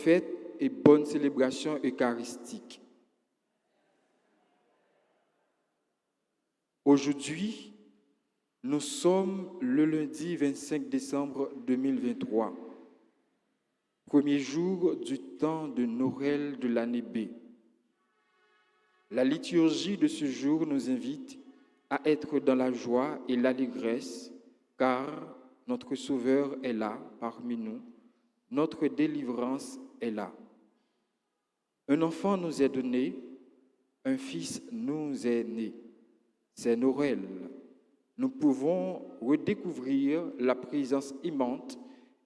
Fête et bonne célébration eucharistique. Aujourd'hui, nous sommes le lundi 25 décembre 2023, premier jour du temps de Noël de l'année B. La liturgie de ce jour nous invite à être dans la joie et l'allégresse, car notre Sauveur est là parmi nous, notre délivrance est là. Un enfant nous est donné, un fils nous est né. C'est Noël. Nous pouvons redécouvrir la présence aimante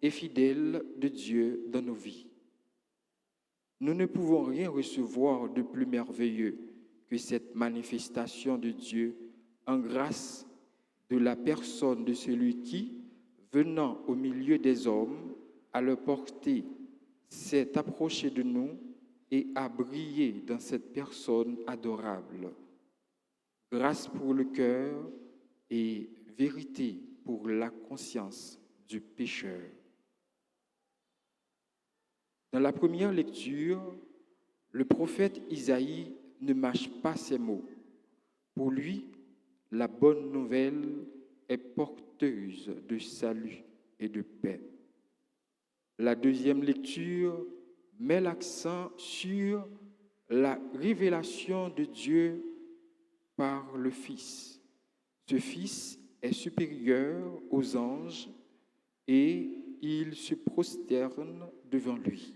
et fidèle de Dieu dans nos vies. Nous ne pouvons rien recevoir de plus merveilleux que cette manifestation de Dieu en grâce de la personne de celui qui, venant au milieu des hommes, à leur portée, s'est approché de nous et a brillé dans cette personne adorable. Grâce pour le cœur et vérité pour la conscience du pécheur. Dans la première lecture, le prophète Isaïe ne mâche pas ses mots. Pour lui, la bonne nouvelle est porteuse de salut et de paix. La deuxième lecture met l'accent sur la révélation de Dieu par le Fils. Ce Fils est supérieur aux anges et ils se prosternent devant lui.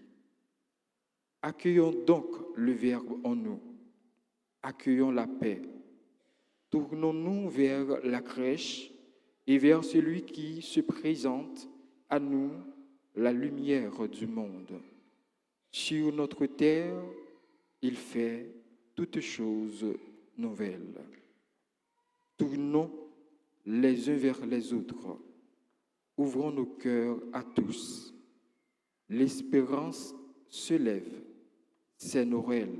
Accueillons donc le Verbe en nous. Accueillons la paix. Tournons-nous vers la crèche et vers celui qui se présente à nous, la lumière du monde. Sur notre terre, il fait toutes choses nouvelles. Tournons les uns vers les autres. Ouvrons nos cœurs à tous. L'espérance se lève. C'est Noël.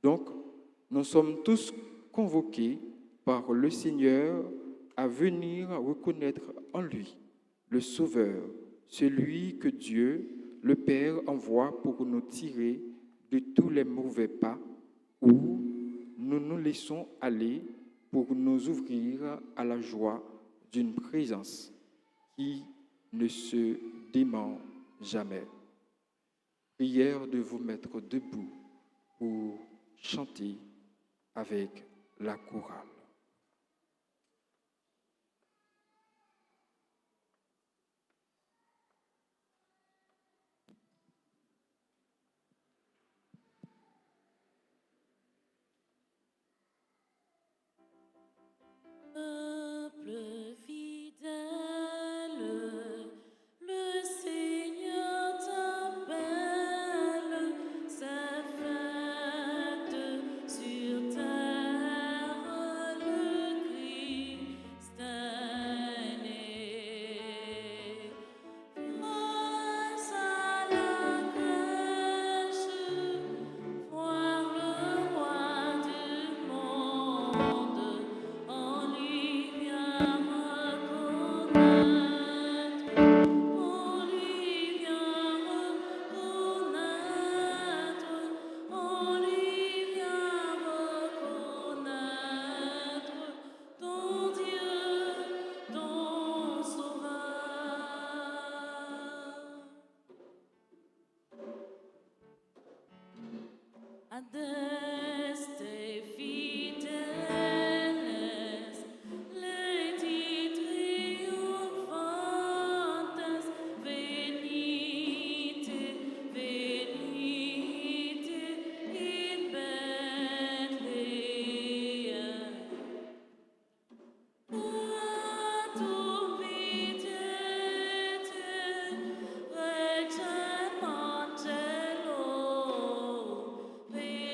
Donc, nous sommes tous convoqués par le Seigneur à venir reconnaître en lui le Sauveur, celui que Dieu, le Père, envoie pour nous tirer de tous les mauvais pas où nous nous laissons aller pour nous ouvrir à la joie d'une présence qui ne se dément jamais. Prière de vous mettre debout pour chanter avec la chorale. Peuple fidèle, le Seigneur t'appelle, sa fête sur terre, le Christ est né. Grâce à la crèche, voir le roi du monde. On lui vient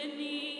Veni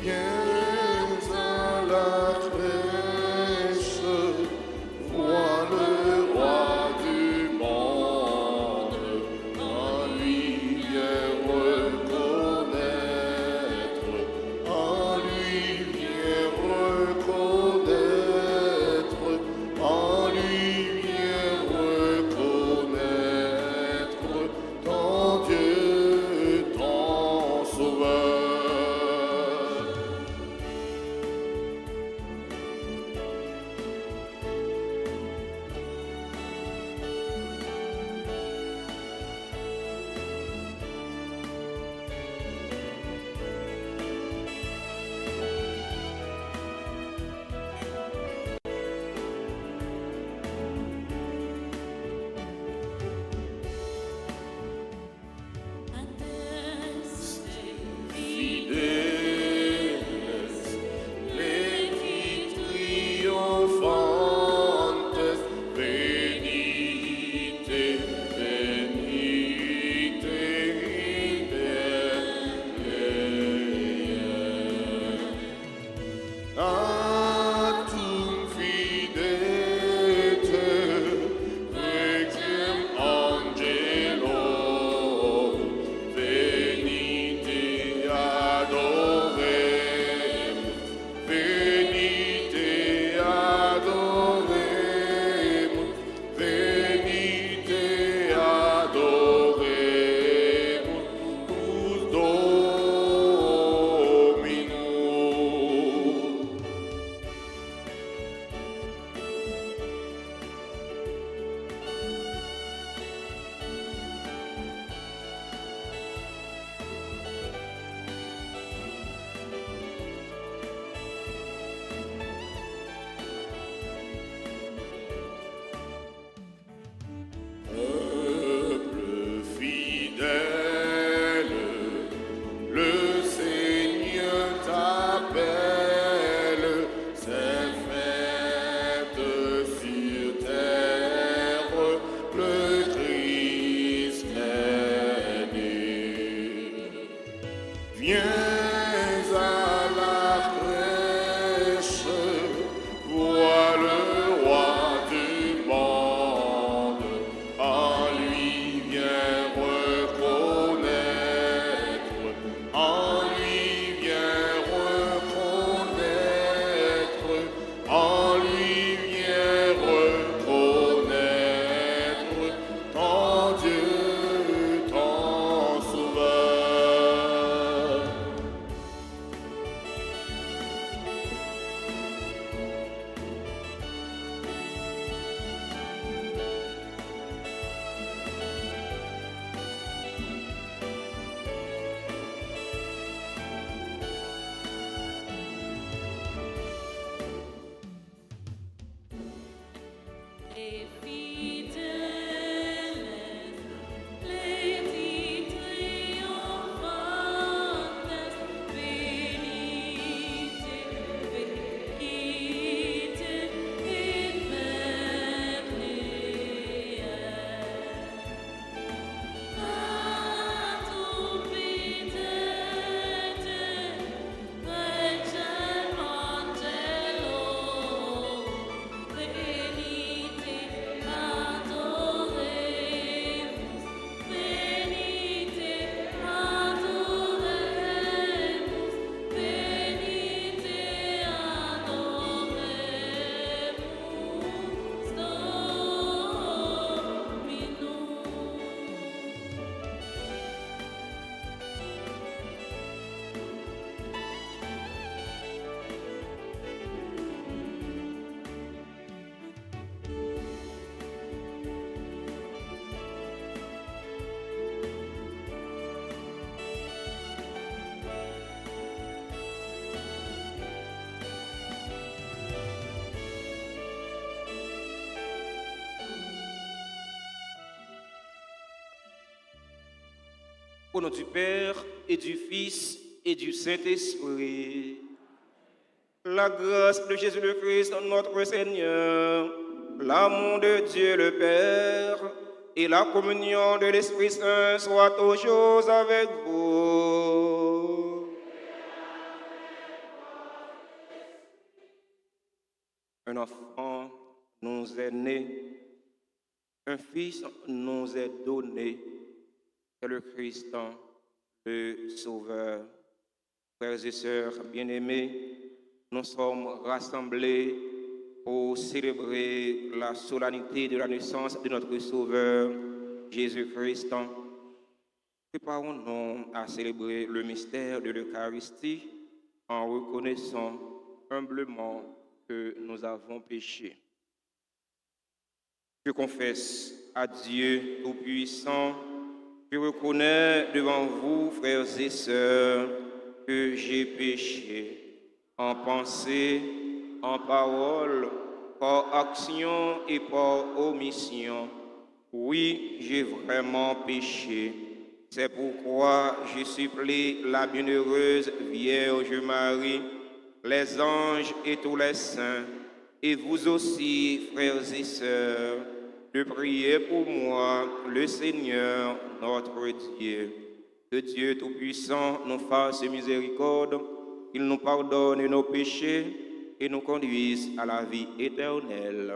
Viens à la crèche, vois le roi du monde, en lui viens reconnaître, en lui viens reconnaître, en lui viens reconnaître ton Dieu, ton Sauveur. Peuple fidèle, le Seigneur t'appelle, c'est fête sur terre, le Christ est né. Viens à la crèche, vois le roi du monde, en lui viens reconnaître, en lui viens reconnaître, en lui viens reconnaître ton Dieu, ton Sauveur. Les fidèles, les petites triomphantes, bénite, bénite, à tout peut-être, Rachel Angelo, bénite, adoremus, bénite, adoremus, bénite, adoremus, Dominus. Au nom du Père et du Fils et du Saint-Esprit, la grâce de Jésus le Christ, notre Seigneur, l'amour de Dieu le Père et la communion de l'Esprit Saint soient toujours avec vous. un enfant nous est né, un fils nous est donné, c'est le Christ, le Sauveur. Frères et sœurs bien-aimés, nous sommes rassemblés pour célébrer la solennité de la naissance de notre Sauveur, Jésus-Christ. Préparons-nous à célébrer le mystère de l'Eucharistie en reconnaissant humblement que nous avons péché. Je confesse à Dieu Tout-Puissant, je reconnais devant vous, frères et sœurs, que j'ai péché en pensée, en parole, par action et par omission. Oui, j'ai vraiment péché. C'est pourquoi je supplie la bienheureuse Vierge Marie, les anges et tous les saints, et vous aussi, frères et sœurs, de prier pour moi, le Seigneur, notre Dieu. Que Dieu Tout-Puissant nous fasse miséricorde, qu'il nous pardonne nos péchés et nous conduise à la vie éternelle.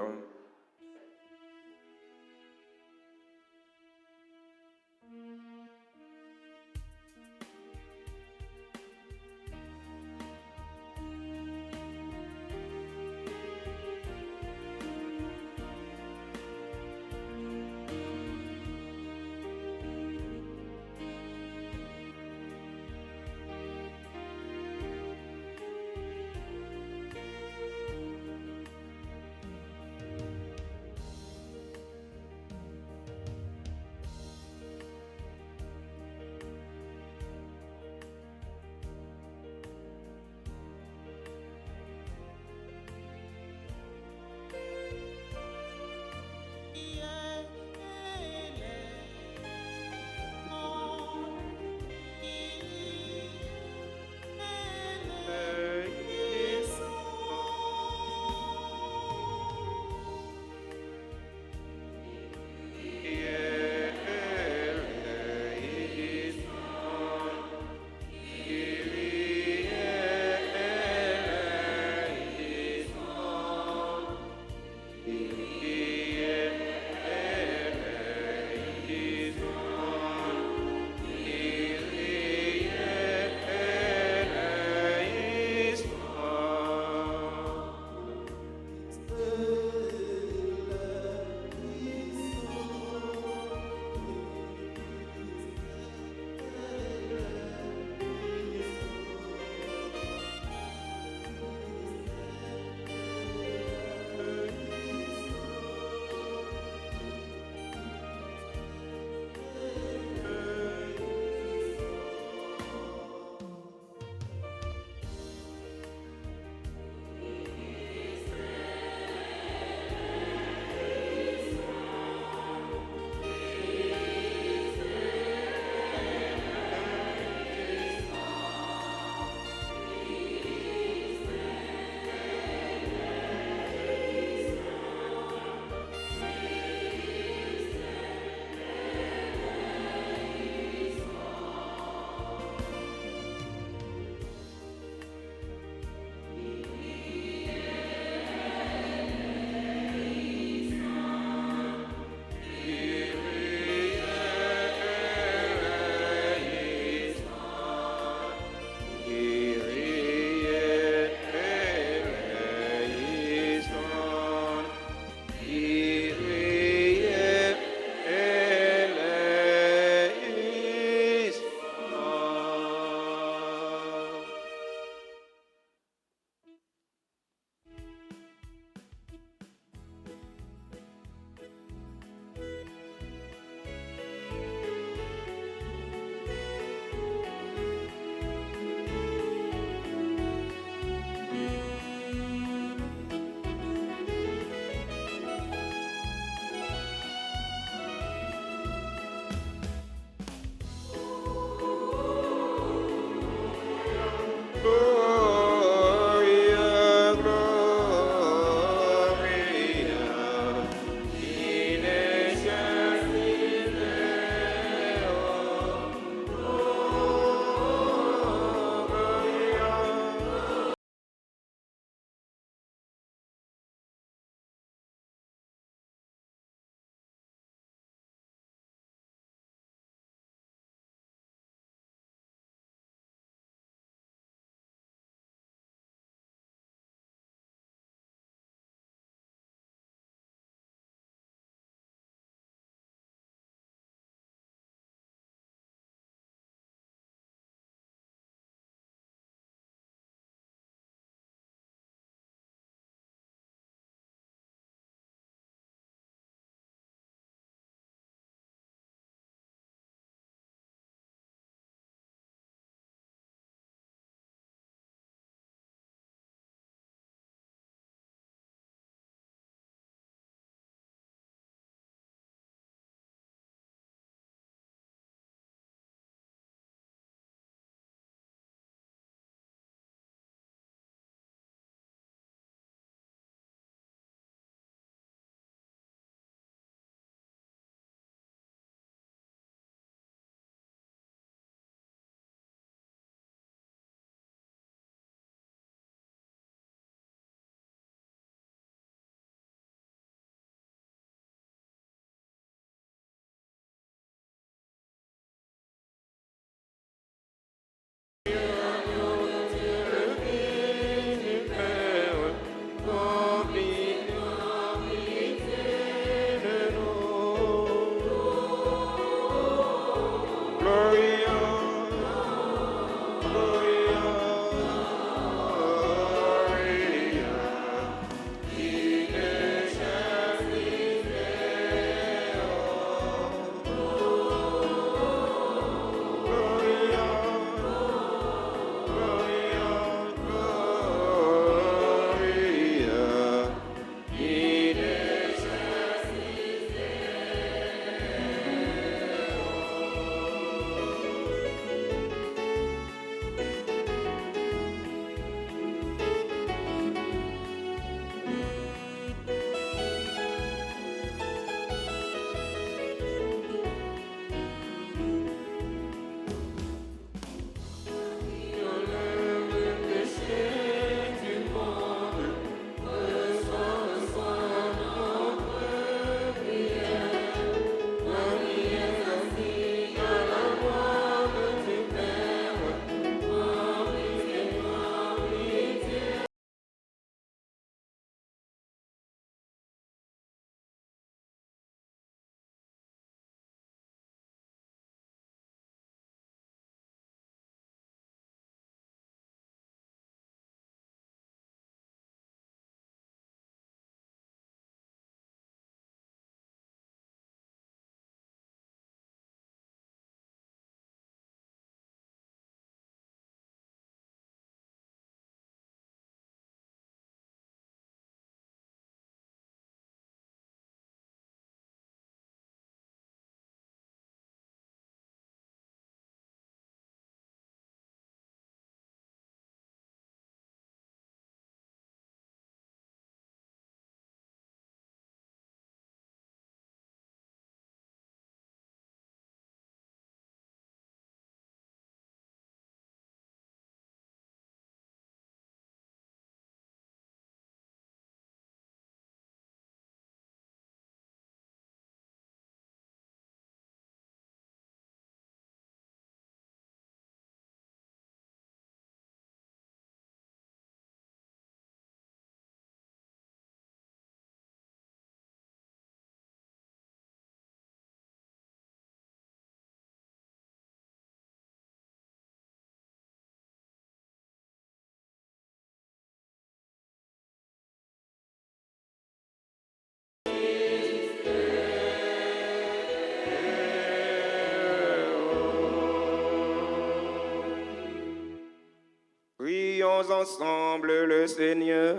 prions ensemble le Seigneur.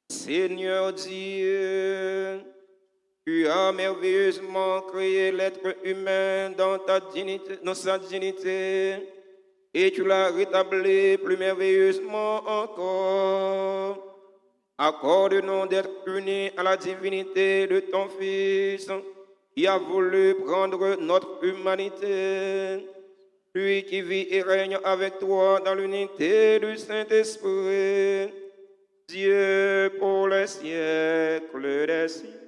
Seigneur Dieu, tu as merveilleusement créé l'être humain dans sa dignité, et tu l'as rétabli plus merveilleusement encore. Accorde-nous d'être unis à la divinité de ton Fils, qui a voulu prendre notre humanité, lui qui vit et règne avec toi dans l'unité du Saint-Esprit, Dieu pour les siècles des siècles.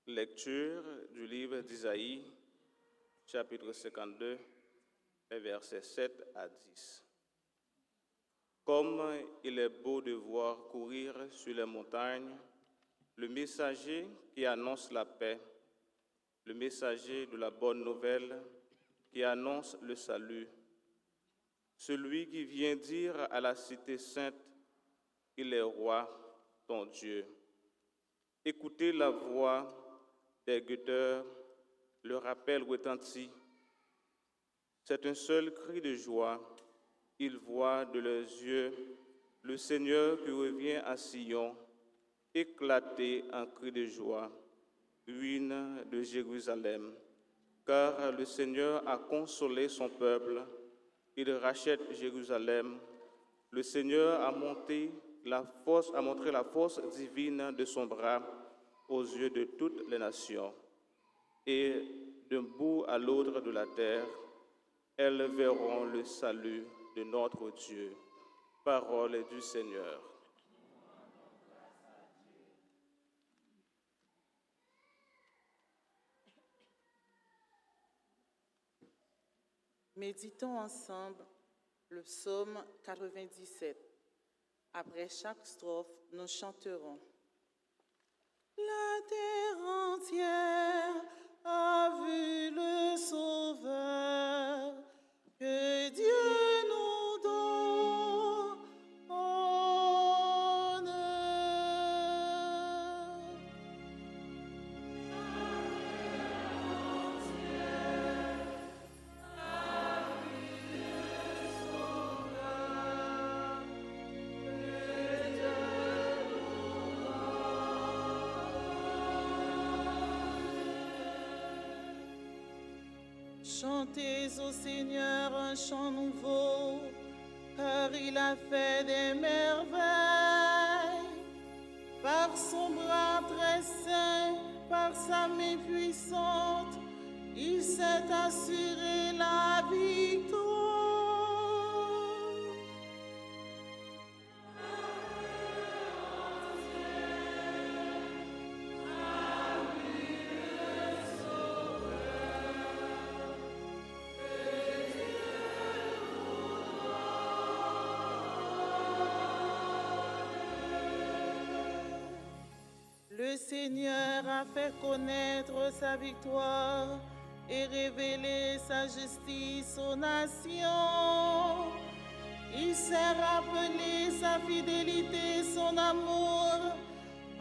Lecture du livre d'Isaïe, chapitre 52, les versets 7 à 10. Comme il est beau de voir courir sur les montagnes le messager qui annonce la paix, le messager de la bonne nouvelle qui annonce le salut, celui qui vient dire à la cité sainte, il est roi, ton Dieu. Écoutez la voix des guetteurs, le rappel retentit. C'est un seul cri de joie. Ils voient de leurs yeux le Seigneur qui revient à Sion, éclater en cri de joie, ruine de Jérusalem. Car le Seigneur a consolé son peuple, il rachète Jérusalem. Le Seigneur a montré la force divine de son bras aux yeux de toutes les nations. Et d'un bout à l'autre de la terre, elles verront le salut de notre Dieu. Parole du Seigneur. Méditons ensemble le psaume 97. Après chaque strophe, nous chanterons. La terre entière a vu le Sauveur, que Dieu nous donne honneur. Chantez au Seigneur un chant nouveau, car il a fait des merveilles. Par son bras très saint, par sa main puissante, il s'est assuré la victoire. Le Seigneur a fait connaître sa victoire et révélé sa justice aux nations. Il s'est rappelé sa fidélité, son amour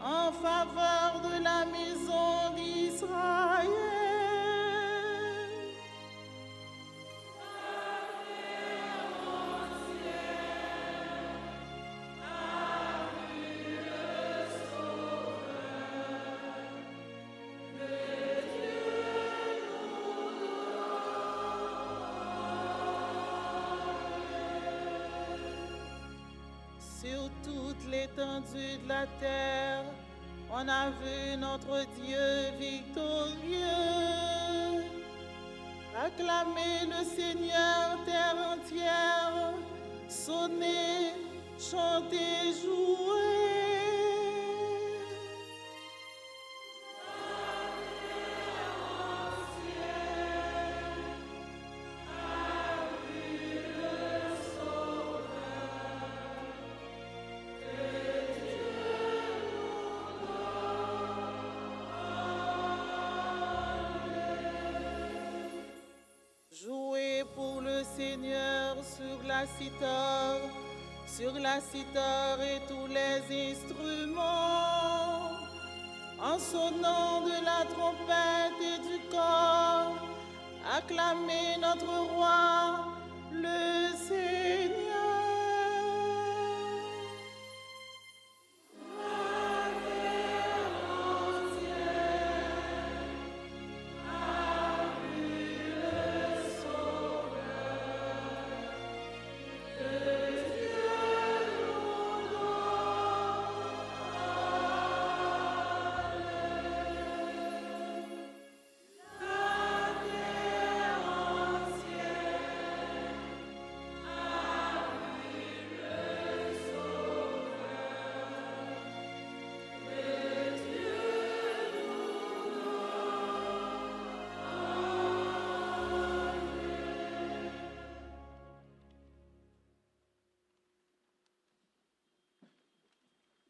en faveur de la maison d'Israël. Sur toute l'étendue de la terre, on a vu notre Dieu victorieux. Acclamez le Seigneur, terre entière, sonnez, chantez, jouez. Jouez pour le Seigneur sur la cithare et tous les instruments, en sonnant de la trompette et du cor, acclamez notre roi, le Seigneur.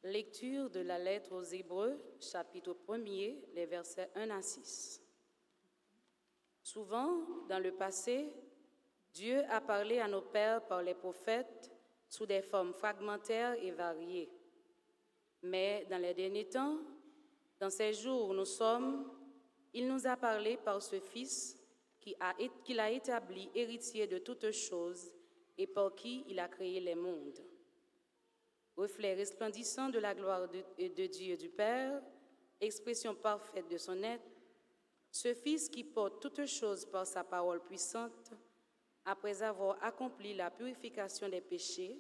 Lecture de la lettre aux Hébreux, chapitre 1er, les versets 1 à 6. Souvent, dans le passé, Dieu a parlé à nos pères par les prophètes sous des formes fragmentaires et variées. Mais dans les derniers temps, dans ces jours où nous sommes, il nous a parlé par ce Fils qu'il a établi héritier de toutes choses et par qui il a créé les mondes. Reflet resplendissant de la gloire de Dieu du Père, expression parfaite de son être, ce Fils qui porte toutes choses par sa parole puissante, après avoir accompli la purification des péchés,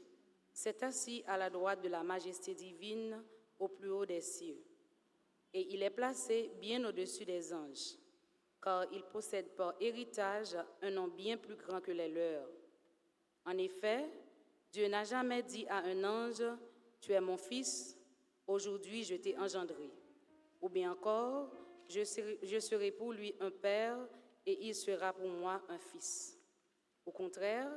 s'est assis à la droite de la majesté divine au plus haut des cieux. Et il est placé bien au-dessus des anges, car il possède par héritage un nom bien plus grand que les leurs. En effet, Dieu n'a jamais dit à un ange, « Tu es mon fils, aujourd'hui je t'ai engendré ». Ou bien encore, « Je serai pour lui un père et il sera pour moi un fils ». Au contraire,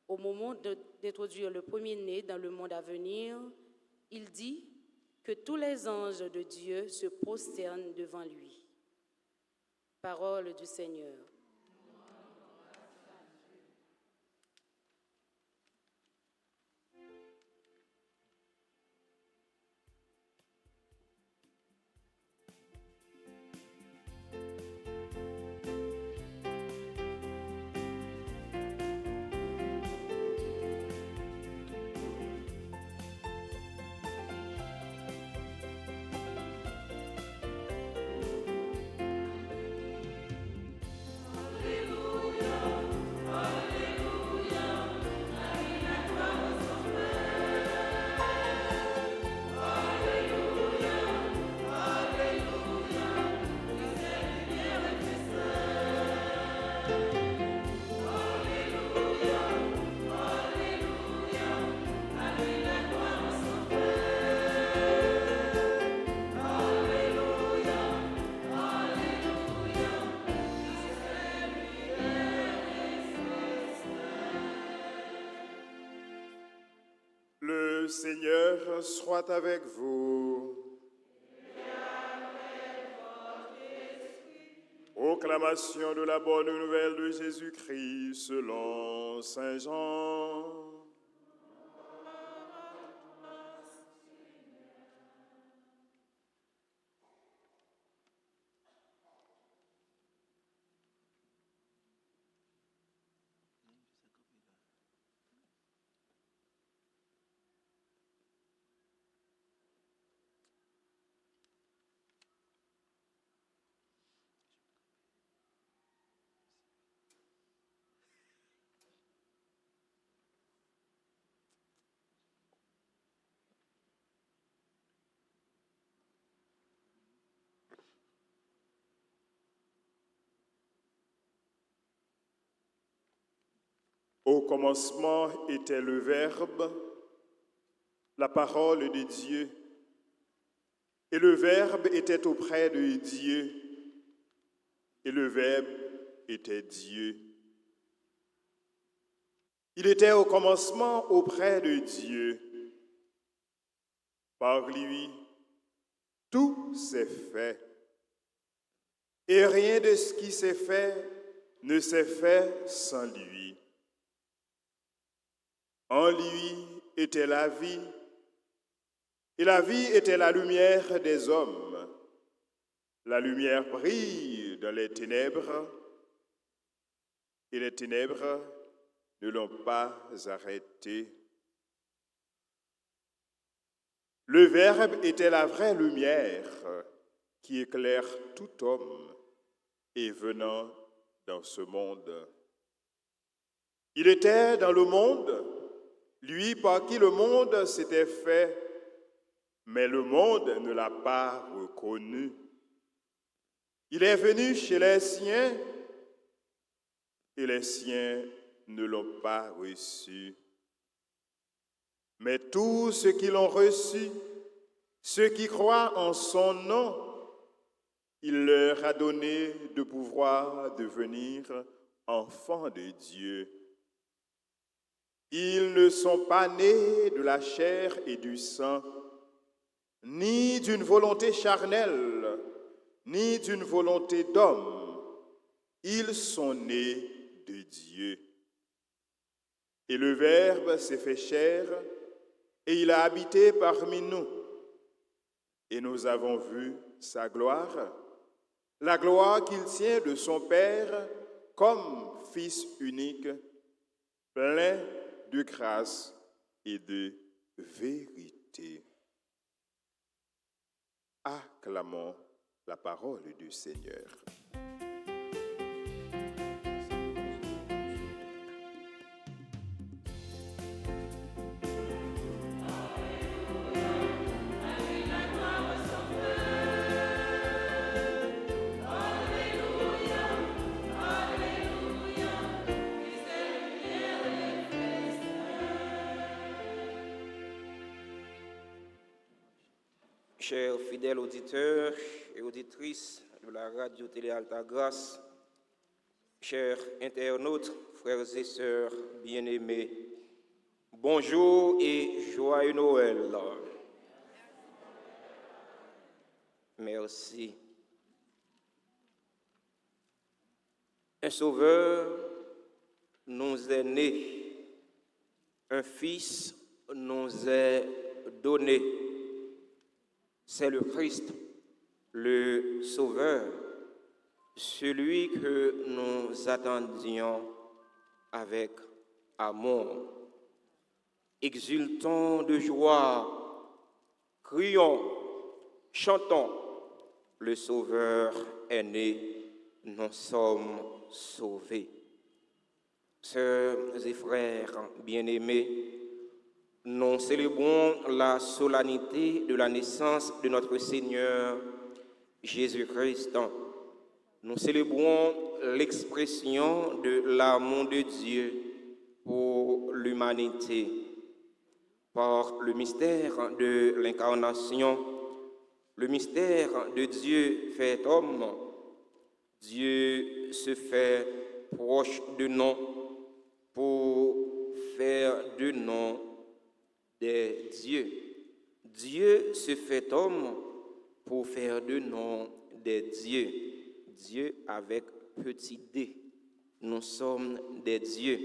au moment d'introduire le premier-né dans le monde à venir, il dit que tous les anges de Dieu se prosternent devant lui. Parole du Seigneur. Le Seigneur soit avec vous. Proclamation de la bonne nouvelle de Jésus-Christ selon Saint Jean. Au commencement était le Verbe, la parole de Dieu. Et le Verbe était auprès de Dieu. Et le Verbe était Dieu. Il était au commencement auprès de Dieu. Par lui, tout s'est fait. Et rien de ce qui s'est fait ne s'est fait sans lui. En lui était la vie, et la vie était la lumière des hommes. La lumière brille dans les ténèbres, et les ténèbres ne l'ont pas arrêté. Le Verbe était la vraie lumière qui éclaire tout homme et venant dans ce monde. Il était dans le monde, lui par qui le monde s'était fait, mais le monde ne l'a pas reconnu. Il est venu chez les siens et les siens ne l'ont pas reçu. Mais tous ceux qui l'ont reçu, ceux qui croient en son nom, il leur a donné de pouvoir devenir enfants de Dieu. Ils ne sont pas nés de la chair et du sang, ni d'une volonté charnelle, ni d'une volonté d'homme. Ils sont nés de Dieu. Et le Verbe s'est fait chair, et il a habité parmi nous. Et nous avons vu sa gloire, la gloire qu'il tient de son Père comme Fils unique, plein de grâce et de vérité. Acclamons la parole du Seigneur. Chers fidèles auditeurs et auditrices de la radio-télé Alta Grâce, chers internautes, frères et sœurs bien-aimés, bonjour et joyeux Noël. Merci. Un sauveur nous est né, un fils nous est donné. C'est le Christ, le Sauveur, celui que nous attendions avec amour. Exultons de joie, crions, chantons, le Sauveur est né, nous sommes sauvés. Sœurs et frères bien-aimés, nous célébrons la solennité de la naissance de notre Seigneur Jésus-Christ. Nous célébrons l'expression de l'amour de Dieu pour l'humanité. Par le mystère de l'incarnation, le mystère de Dieu fait homme, Dieu se fait proche de nous pour faire de nous des dieux. Dieu se fait homme pour faire de nous des dieux. Dieu avec petit d. Nous sommes des dieux.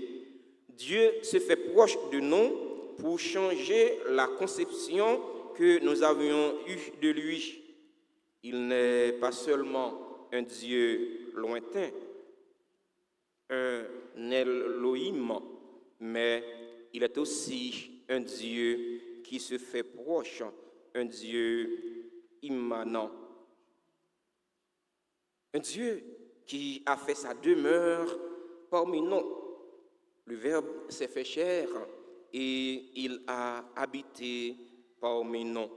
Dieu se fait proche de nous pour changer la conception que nous avions eue de lui. Il n'est pas seulement un Dieu lointain, un Elohim, mais il est aussi un Dieu qui se fait proche, un Dieu immanent. Un Dieu qui a fait sa demeure parmi nous. Le Verbe s'est fait chair et il a habité parmi nous.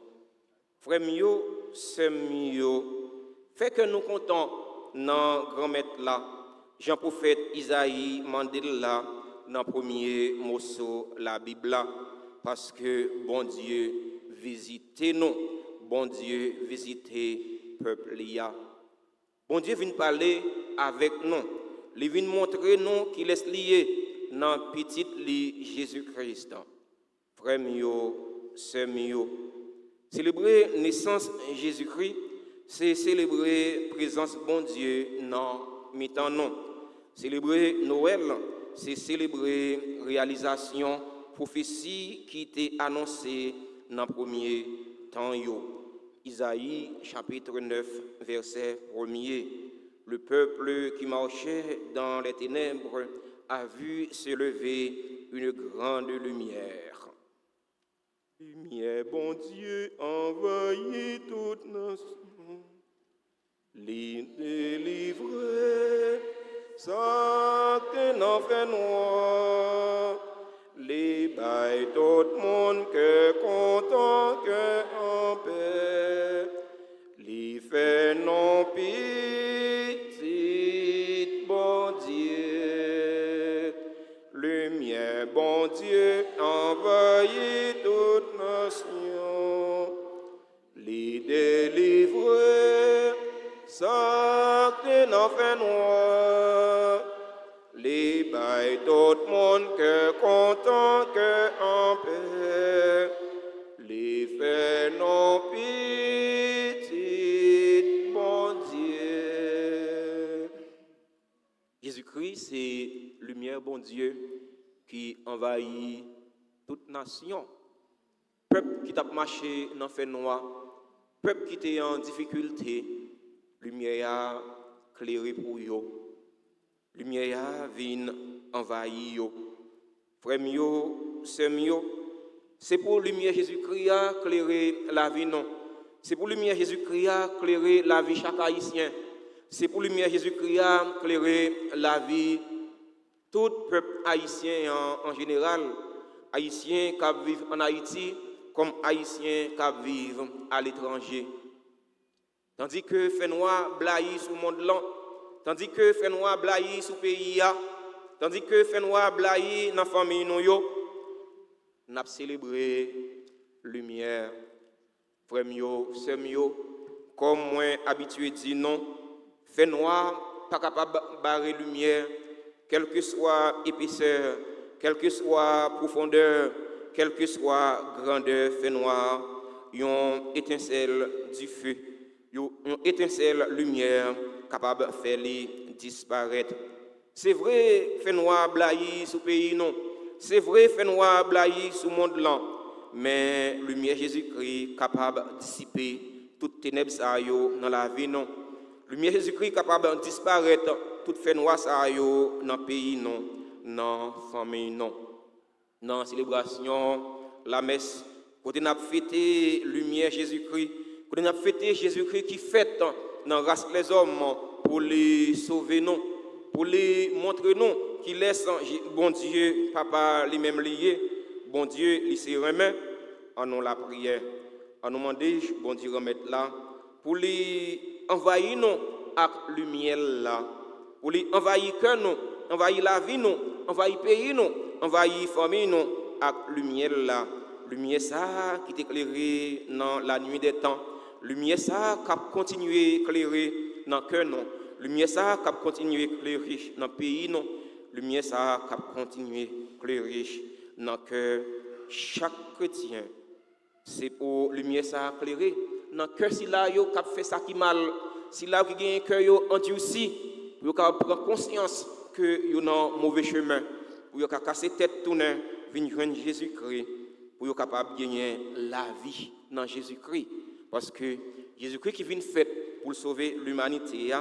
Frère mio, sœur mio, fait que nous comptons dans grand maître là, Jean-prophète Isaïe Mandela, dans le premier morceau la Bible là, parce que bon Dieu visitez nous, bon Dieu visitez peuple là. Bon Dieu vient parler avec nous, il vient montrer nous qu'il est lié dans petit lit Jésus-Christ. Frère mio, sœur mio, célébrer naissance Jésus-Christ, c'est célébrer présence bon Dieu dans mi-temps non. Célébrer Noël, c'est célébrer réalisation prophétie qui était annoncée dans le premier temps. Isaïe chapitre 9 verset 1er. Le peuple qui marchait dans les ténèbres a vu se lever une grande lumière. Lumière, bon Dieu, envahit toute nation. Les délivrer, ça que n'en fait noir. Les bails tout le monde que content que en paix. Les fait non petit, bon Dieu. Lumière, bon Dieu, envahit toute nation. Les délivrer, ça que n'en fait noir. Les bails tout le monde que content que en paix. Les fait non petit, bon Dieu. Jésus-Christ, c'est lumière, bon Dieu, qui envahit toute nation. Peuple qui t'a marché dans fait noir, peuple qui était en difficulté, lumière a éclairé pour eux. Lumière a vient envahir eux. Frère mio, sœur mio, c'est pour lumière Jésus-Christ a éclairer la vie non. C'est pour lumière Jésus-Christ a éclairer la vie chaque haïtien. C'est pour lumière Jésus-Christ a éclairer la vie tout peuple haïtien en général, haïtiens qui vivent en Haïti comme haïtiens qui vivent à l'étranger. Tandis que fait noir blaye sous le monde là, tandis que fait noir blaye sous le pays, tandis que fait noir blaye dans la famille, nous avons célébré lumière. Frère mio, sœur mio, comme moi habitué dit non, fait noir pas capable de barrer lumière, quelle que soit épaisseur, quelle que soit profondeur, quelle que soit grandeur, fait noir, une étincelle du feu, une étincelle lumière capable de faire les disparaître. C'est vrai, fait noir blaye sous pays non. C'est vrai, fait noir blaye sous monde là. Mais lumière Jésus-Christ capable de dissiper toute ténèbres dans la vie non. Lumière Jésus-Christ capable de disparaître toute fait noir dans le pays non, dans la famille non. Dans la célébration, la messe, quand on a fêté lumière Jésus-Christ, quand on a fêté Jésus-Christ qui fête dans la race les hommes pour les sauver non, pour les montrer non, qui laisse bon Dieu, papa lui-même lié, bon Dieu, lui se remet, en nous la prière, en nous demander, bon Dieu, remettre là, pour les envahir nous avec lumière là, pour les envahir cœur nous, envahir la vie nous, envahir pays nous, envahir famille nous avec lumière là, lumière ça qui t'éclairer dans la nuit des temps, lumière ça qui continue éclairer dans cœur nous, lumière ça qui continue éclairer dans pays nous, lumière ça qui continue éclairer dans cœur chaque chrétien. C'est pour lumière ça éclairer dans cœur si là yo qui fait ça qui mal, si là qui gagne cœur yo endurci, pour prendre conscience que yo dans mauvais chemin, pour yo casser tête tourner, venir joindre Jésus-Christ, pour yo capable gagner la vie dans Jésus-Christ, parce que Jésus-Christ qui vient fait pour sauver l'humanité,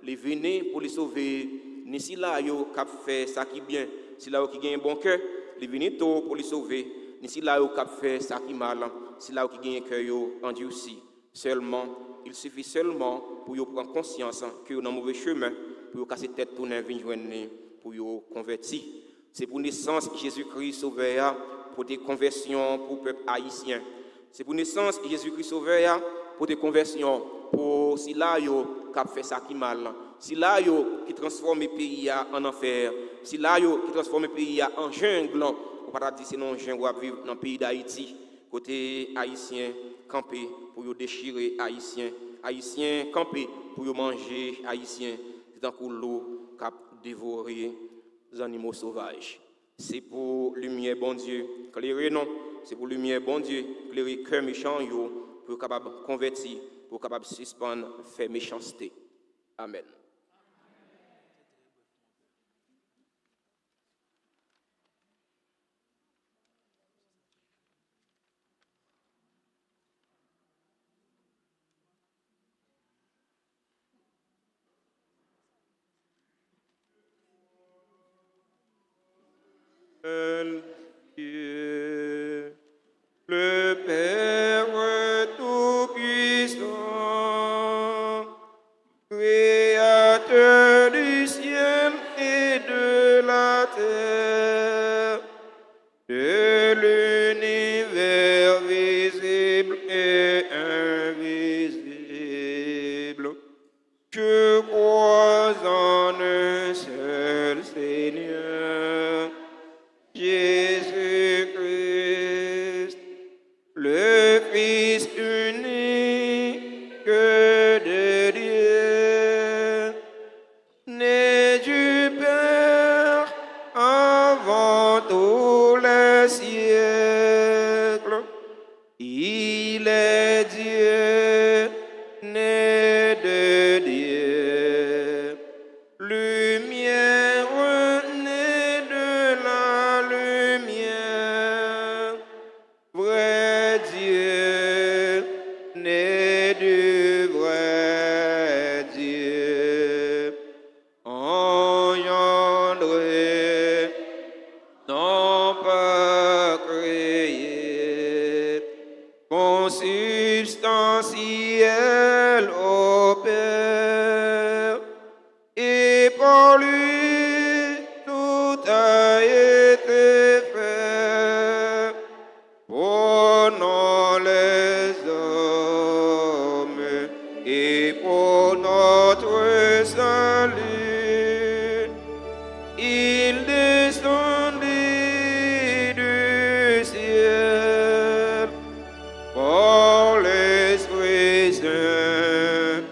il venu pour les sauver. Ni si là yo cap fait ça qui bien, si là qui gagne bon cœur, il venu tôt pour les sauver. Ni si là yo cap fait ça qui mal, si là qui gagne cœur yo endurci. Seulement, il suffit seulement pour yo prendre conscience que yo dans mauvais chemin, pour yo casser tête tourner venir joindre pour yo convertir. C'est pour naissance Jésus-Christ sauveur pour des conversions pour peuple haïtien. C'est pour naissance Jésus-Christ Sauveur, pour des conversions, pour si là yo qui fait ça qui mal, si là yo qui transforme le pays en enfer, si là yo qui transforme le pays en jungle, on pas dire c'est non jungle à vivre dans le pays d'Haïti, côté haïtien camper pour yo déchirer haïtien camper pour yo manger haïtien, c'est un coup l'eau qui dévorer les animaux sauvages. C'est pour lumière bon Dieu, clairer non, c'est pour lumière bon Dieu, clairer cœur méchant yo pour capable convertir, pour capable suspendre faire méchanceté. Amen. Dieu, le Père Tout-Puissant, Créateur du ciel et de la terre, de l'univers visible et invisible, je crois en un seul Seigneur, Jésus-Christ, le Fils unique de Dieu, né du Père avant tous les siècles. Il est Dieu, né de Dieu, lumière née de la lumière, vrai Dieu, né du vrai Dieu, engendré, non pas créé, consubstantiel au Père, et par lui tout a été fait, pour les hommes et pour notre salut. Il descendit du ciel par l'Esprit Saint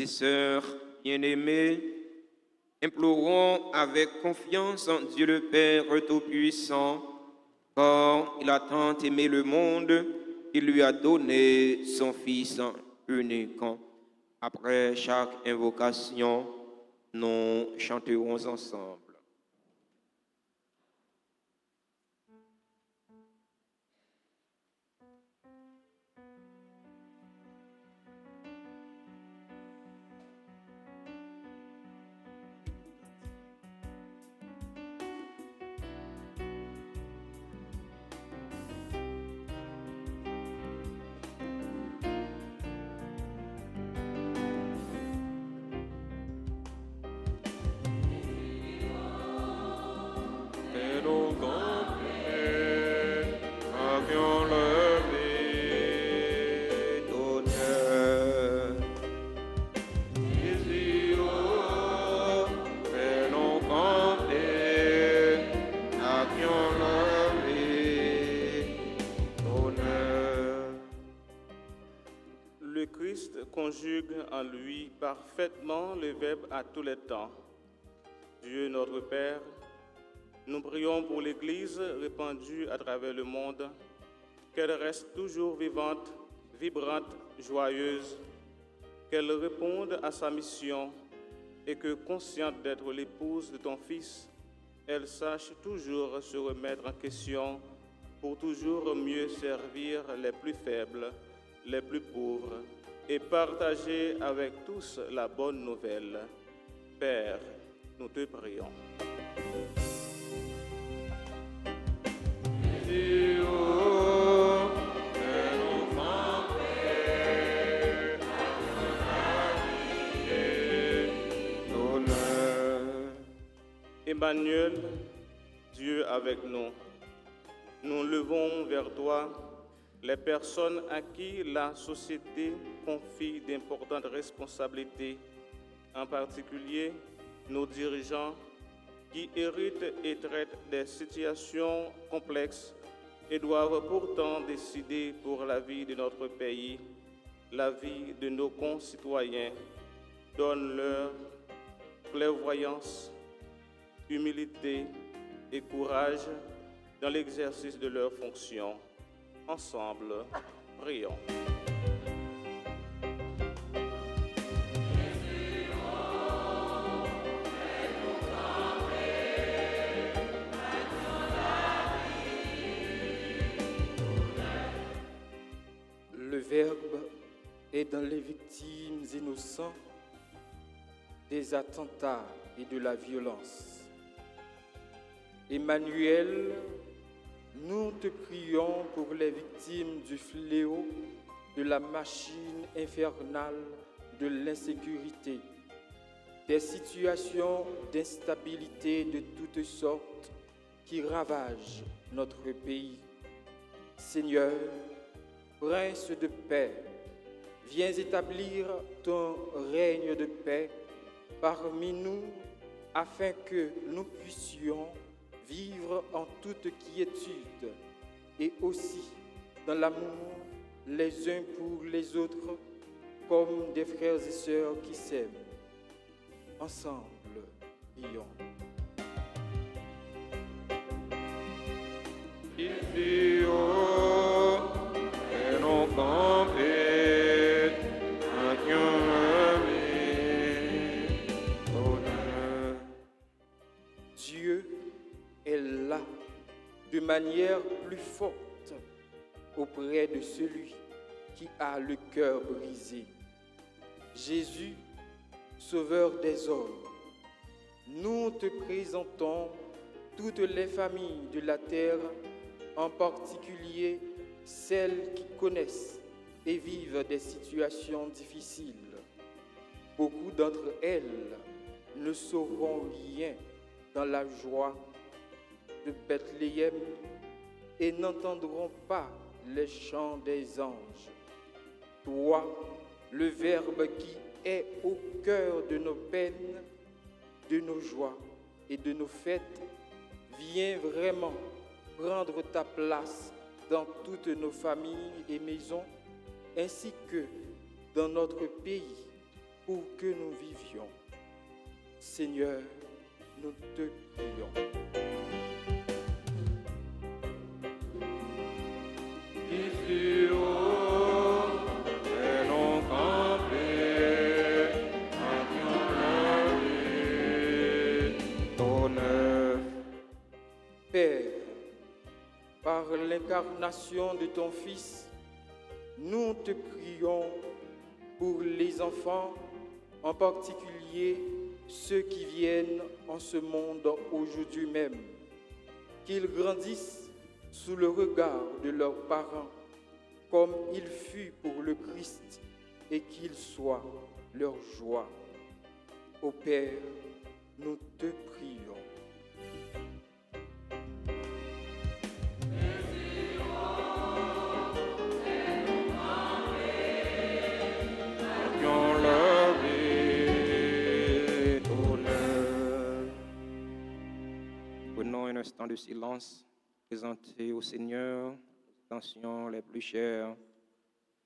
sœurs bien-aimés, implorons avec confiance en Dieu le Père Tout-Puissant, car il a tant aimé le monde, il lui a donné son Fils unique. Après chaque invocation, nous chanterons ensemble. Et nos grands-pères qui ont levé D'honneur. ici haut, et nos grands-pères qui ont levé Honneur. Le Christ conjugue en lui parfaitement le Verbe à tous les temps. Dieu notre Père, nous prions pour l'Église répandue à travers le monde, qu'elle reste toujours vivante, vibrante, joyeuse, qu'elle réponde à sa mission et que, consciente d'être l'épouse de ton Fils, elle sache toujours se remettre en question pour toujours mieux servir les plus faibles, les plus pauvres et partager avec tous la bonne nouvelle. Père, nous te prions. Ici haut, et nos grands-pères, Honneur. Emmanuel, Dieu avec nous, nous levons vers toi les personnes à qui la société confie d'importantes responsabilités, en particulier nos dirigeants qui héritent et traitent des situations complexes et doivent pourtant décider pour la vie de notre pays, la vie de nos concitoyens. Donne-leur clairvoyance, humilité et courage dans l'exercice de leurs fonctions. Ensemble, prions. Le Verbe est dans les victimes innocentes des attentats et de la violence. Emmanuel, nous te prions pour les victimes du fléau de la machine infernale de l'insécurité, des situations d'instabilité de toutes sortes qui ravagent notre pays. Seigneur, Prince de paix, viens établir ton règne de paix parmi nous afin que nous puissions vivre en toute quiétude et aussi dans l'amour les uns pour les autres comme des frères et sœurs qui s'aiment. Ensemble, prions. Ici haut, et nos grands-pères qui ont levé Honneur. Dieu est là de manière plus forte auprès de celui qui a le cœur brisé. Jésus, Sauveur des hommes, nous te présentons toutes les familles de la terre, en particulier celles qui connaissent et vivent des situations difficiles. Beaucoup d'entre elles ne sauront rien dans la joie de Bethléem et n'entendront pas les chants des anges. Toi, le Verbe qui est au cœur de nos peines, de nos joies et de nos fêtes, viens vraiment prendre ta place dans toutes nos familles et maisons, ainsi que dans notre pays, pour que nous vivions. Seigneur, nous te prions. Ici haut, allons camper, avions la vie, honneur. Père, par l'incarnation de ton Fils, nous te prions pour les enfants, en particulier ceux qui viennent en ce monde aujourd'hui même, qu'ils grandissent sous le regard de leurs parents, comme il fut pour le Christ, et qu'ils soient leur joie. Ô Père, nous te prions. Avions la vie, honneur. Prenons un instant de silence, présenter au Seigneur nos intentions les plus chères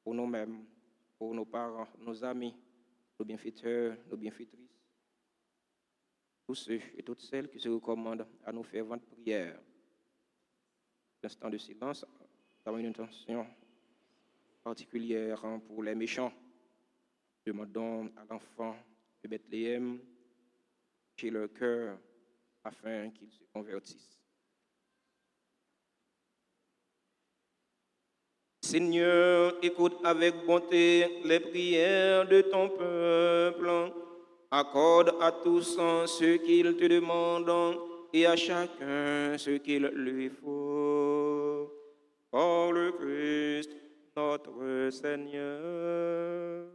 pour nous-mêmes, pour nos parents, nos amis, nos bienfaiteurs, nos bienfaitrices, tous ceux et toutes celles qui se recommandent à nos ferventes prières. L'instant de silence, dans une intention particulière pour les méchants. Demandons à l'enfant de Bethléem chez leur cœur afin qu'ils se convertissent. Seigneur, écoute avec bonté les prières de ton peuple. Accorde à tous ce qu'ils te demandent et à chacun ce qu'il lui faut. Par le Christ, notre Seigneur.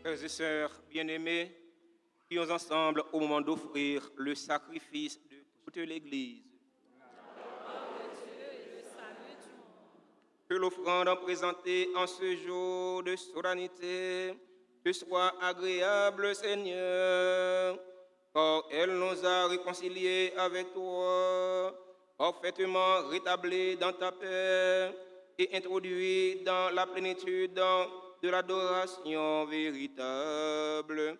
Frères et sœurs bien-aimés, prions ensemble au moment d'offrir le sacrifice de toute l'Église. Que l'offrande présentée en ce jour de solennité te soit agréable, Seigneur, car elle nous a réconciliés avec toi, parfaitement rétablis dans ta paix et introduits dans la plénitude de l'adoration véritable.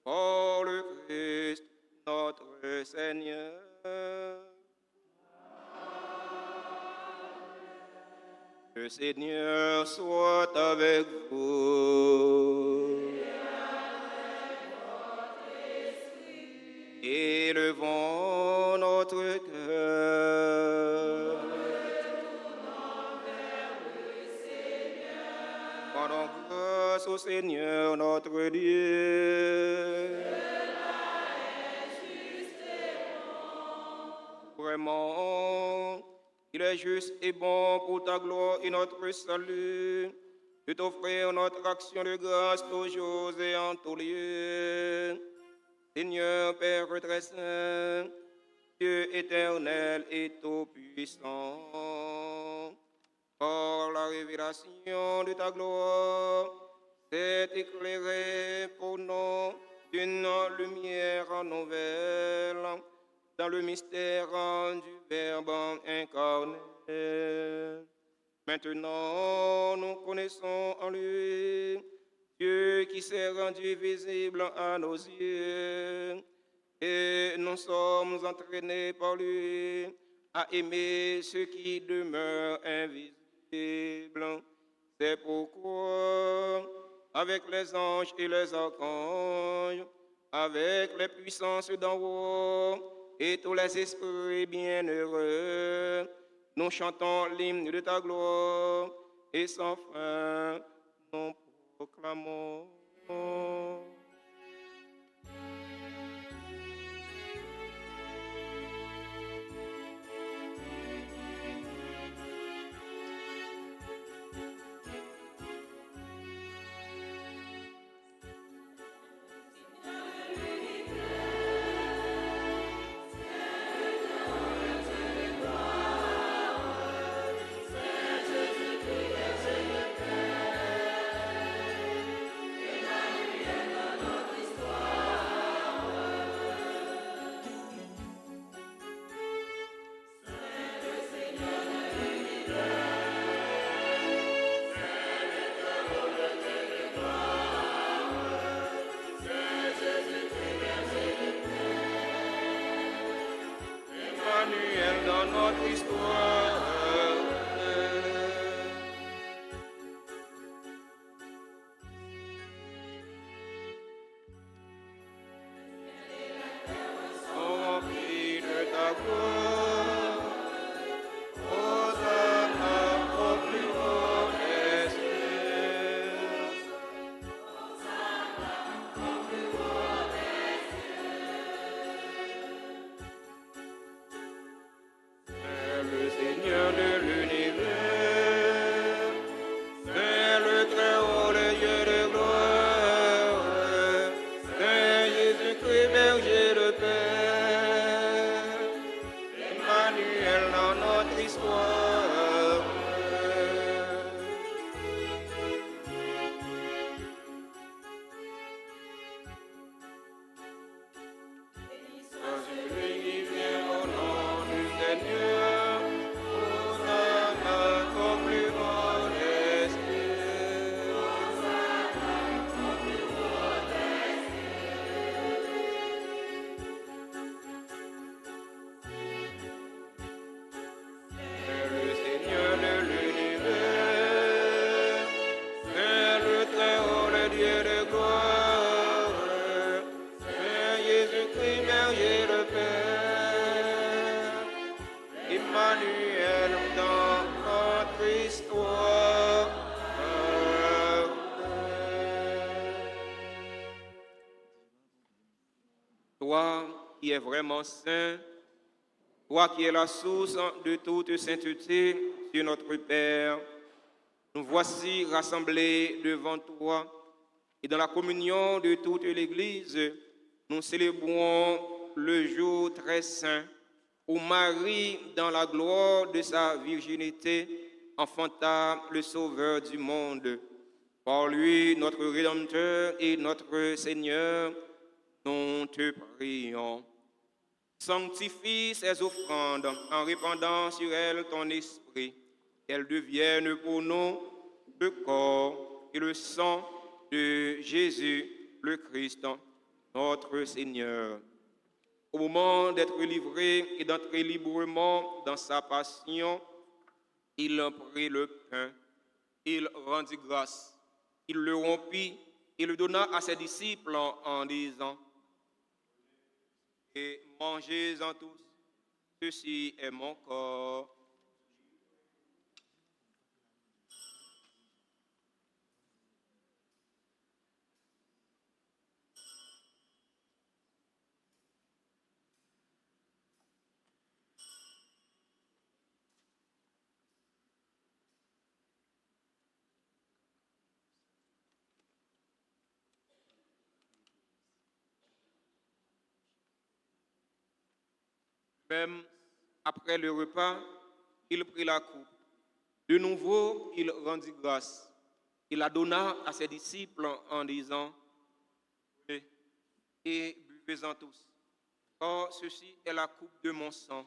Par le Christ, notre Seigneur. Le Seigneur soit avec vous. Élevons notre cœur. Rendons grâce au Seigneur notre Dieu. Vraiment, il est juste et bon pour ta gloire et notre salut de t'offrir notre action de grâce toujours et en tout lieu. Seigneur Père très saint, Dieu éternel et tout-puissant, par la révélation de ta gloire, c'est éclairé pour nous d'une lumière nouvelle dans le mystère du Verbe incarné. Maintenant, nous connaissons en lui Dieu qui s'est rendu visible à nos yeux, et nous sommes entraînés par lui à aimer ce qui demeure invisible. C'est pourquoi, avec les anges et les archanges, avec les puissances d'en haut et tous les esprits bienheureux, nous chantons l'hymne de ta gloire et sans fin nous proclamons. Emmanuel dans notre histoire. Remplis de ta gloire, Hosanna au plus haut des cieux. C'est le Seigneur de l'univers, c'est le Très-Haut, le Dieu de gloire, c'est Jésus-Christ, berger de paix, Emmanuel dans notre histoire. Sois celui qui vient au nom du Seigneur, Hosanna au plus haut des cieux. C'est le Seigneur de l'univers, c'est le Très-Haut, le Dieu de gloire, c'est Jésus-Christ, berger de paix, Emmanuel dans notre histoire. Toi qui es vraiment saint, toi qui es la source de toute sainteté, Dieu notre Père, nous voici rassemblés devant toi et dans la communion de toute l'Église, nous célébrons le jour très saint où Marie, dans la gloire de sa virginité, enfanta le Sauveur du monde. Par lui, notre Rédempteur et notre Seigneur, nous te prions. Sanctifie ces offrandes en répandant sur elles ton esprit, qu'elles deviennent pour nous le corps et le sang de Jésus le Christ, notre Seigneur. Au moment d'être livré et d'entrer librement dans sa passion, il prit le pain, il rendit grâce, il le rompit et le donna à ses disciples en disant: et mangez-en tous, ceci est mon corps. Même après le repas, il prit la coupe. De nouveau, il rendit grâce. Il la donna à ses disciples en disant: prenez et buvez-en tous, car ceci est la coupe de mon sang,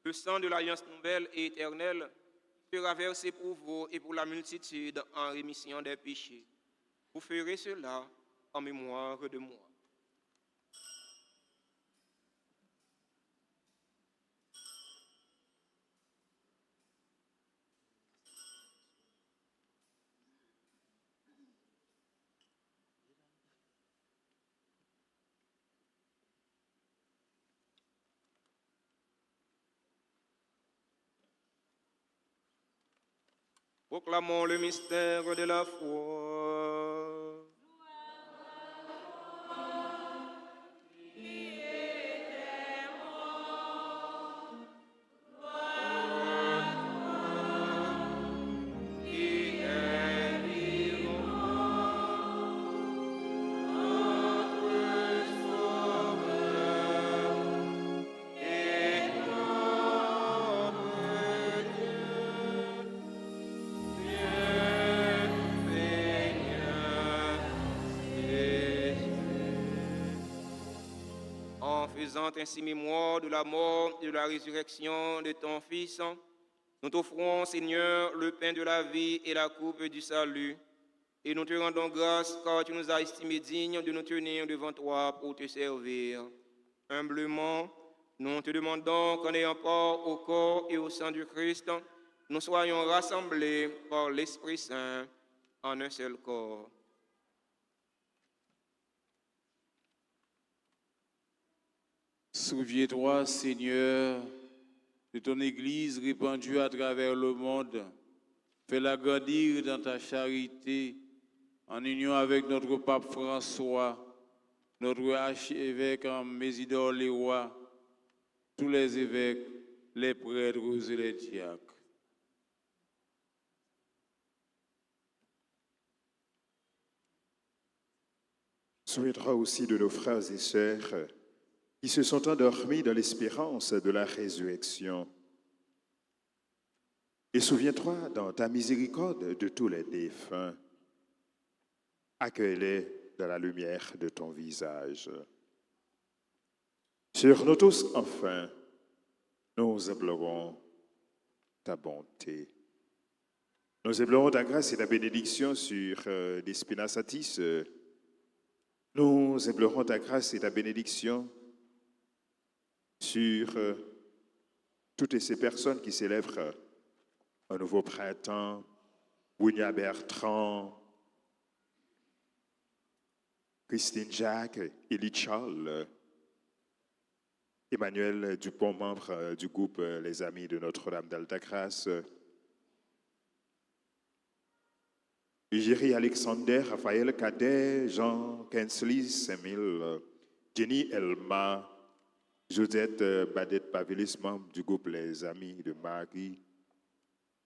le sang de l'alliance nouvelle et éternelle, qui sera versé pour vous et pour la multitude en rémission des péchés. Vous ferez cela en mémoire de moi. Proclamons le mystère de la foi. En faisant ainsi mémoire de la mort et de la résurrection de ton Fils, nous t'offrons, Seigneur, le pain de la vie et la coupe du salut. Et nous te rendons grâce car tu nous as estimés dignes de nous tenir devant toi pour te servir. Humblement, nous te demandons qu'en ayant part au corps et au sang du Christ, nous soyons rassemblés par l'Esprit Saint en un seul corps. Souviens-toi, Seigneur, de ton Église répandue à travers le monde. Fais-la grandir dans ta charité, en union avec notre pape François, notre archevêque en Mésidor-les-Rois, tous les évêques, les prêtres et les diacres. Souviendra aussi de nos frères et sœurs qui se sont endormis dans l'espérance de la résurrection. Et souviens-toi dans ta miséricorde de tous les défunts. Accueille-les dans la lumière de ton visage. Sur nous tous, enfin, nous implorons ta bonté. Nous implorons ta grâce et ta bénédiction sur les Spinasatis. Nous implorons ta grâce et ta bénédiction sur toutes ces personnes qui célèbrent un nouveau printemps, Bounia Bertrand, Christine Jacques, Élie Charles, Emmanuel Dupont, membre du groupe Les Amis de Notre-Dame d'Alta-Grace, Égérie Alexander, Raphaël Cadet, Jean Kensley, Samuel, Jenny Elma, Josette Badet-Pavelis, membre du groupe Les Amis de Marie,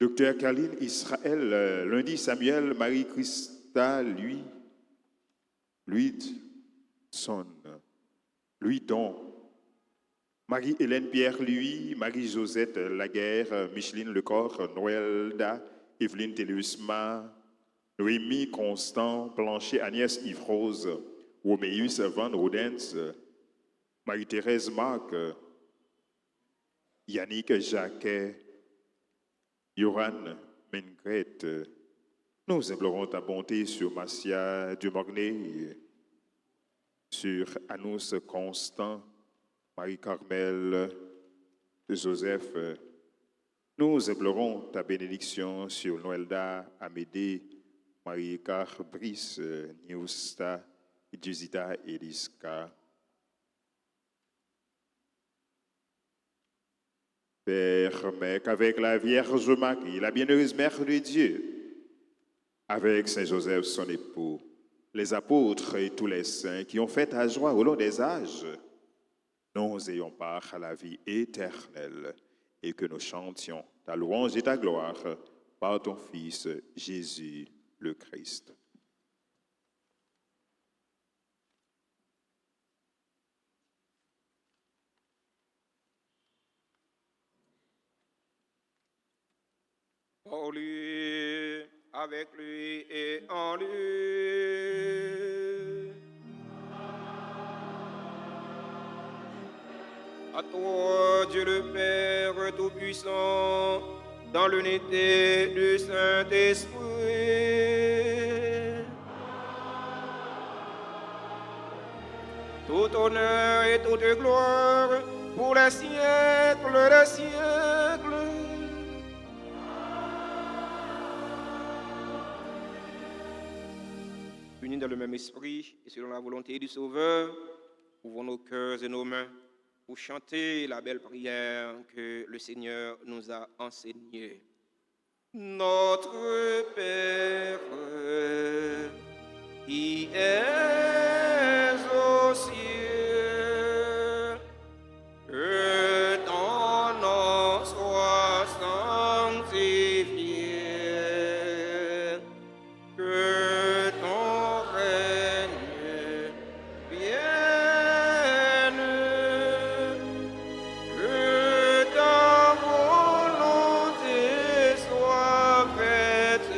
Docteur Kaline Israël, Lundi Samuel, Marie-Christa, lui, lui sonne, lui don. Marie-Hélène Pierre, lui, Marie-Josette Laguerre, Micheline Lecor, Noëlda, Evelyne Télusma, Noémie Constant, Blanchet Agnès Yves-Rose, Roméus Van Rodens, Marie-Thérèse Marc, Yannick Jacquet, Yoran Mengret. Nous implorons ta bonté sur Massia Dumornay, sur Anous Constant, Marie-Carmel Joseph. Nous implorons ta bénédiction sur Noëlda Amédée, Marie-Car Brice, Niusta, Duzita Eliska. Père, mais qu'avec la Vierge Marie, la bienheureuse Mère de Dieu, avec Saint Joseph, son époux, les apôtres et tous les saints qui ont fait ta joie au long des âges, nous ayons part à la vie éternelle et que nous chantions ta louange et ta gloire par ton Fils Jésus le Christ. Pour lui, avec lui et en lui. À toi, Dieu le Père Tout-Puissant, dans l'unité du Saint-Esprit, tout honneur et toute gloire pour les siècles des siècles. Unis dans le même esprit et selon la volonté du Sauveur, ouvrons nos cœurs et nos mains pour chanter la belle prière que le Seigneur nous a enseignée. Notre Père, qui es aux cieux, que ton nom soit sanctifié, que ton règne vienne, que ta volonté soit faite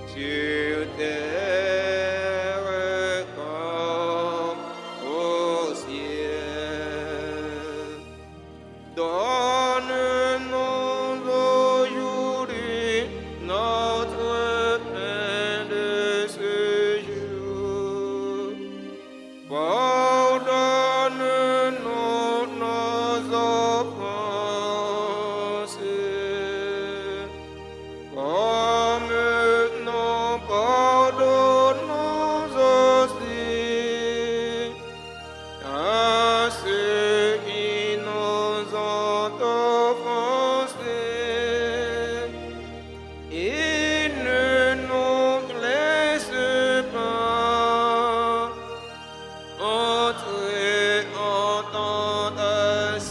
sur terre comme au ciel. Donne-nous aujourd'hui notre pain de ce jour. Pardonne-nous nos offenses, comme nous pardonnons aussi à ceux qui nous ont offensés, et ne nous laisse pas entrer en tentation,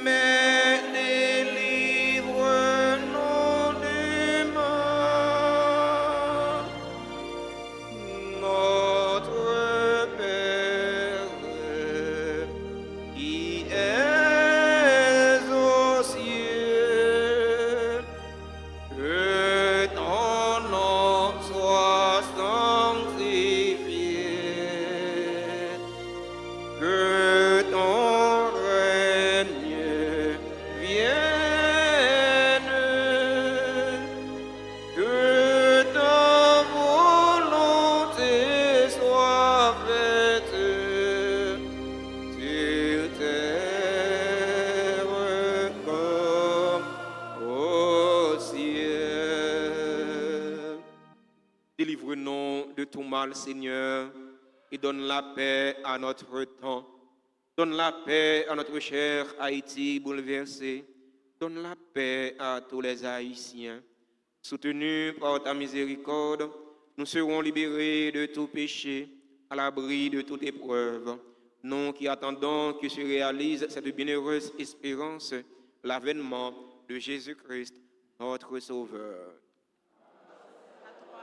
mais délivre-nous du mal. Notre Père, qui es aux cieux, que ton nom soit sanctifié, que ton règne vienne, que ta volonté soit faite sur terre comme au ciel. Délivre-nous de tout mal, Seigneur, et donne la paix à notre temps. Donne la paix à notre cher Haïti bouleversé. Donne la paix à tous les Haïtiens. Soutenus par ta miséricorde, nous serons libérés de tout péché, à l'abri de toute épreuve. Nous qui attendons que se réalise cette bienheureuse espérance, l'avènement de Jésus-Christ, notre Sauveur. À toi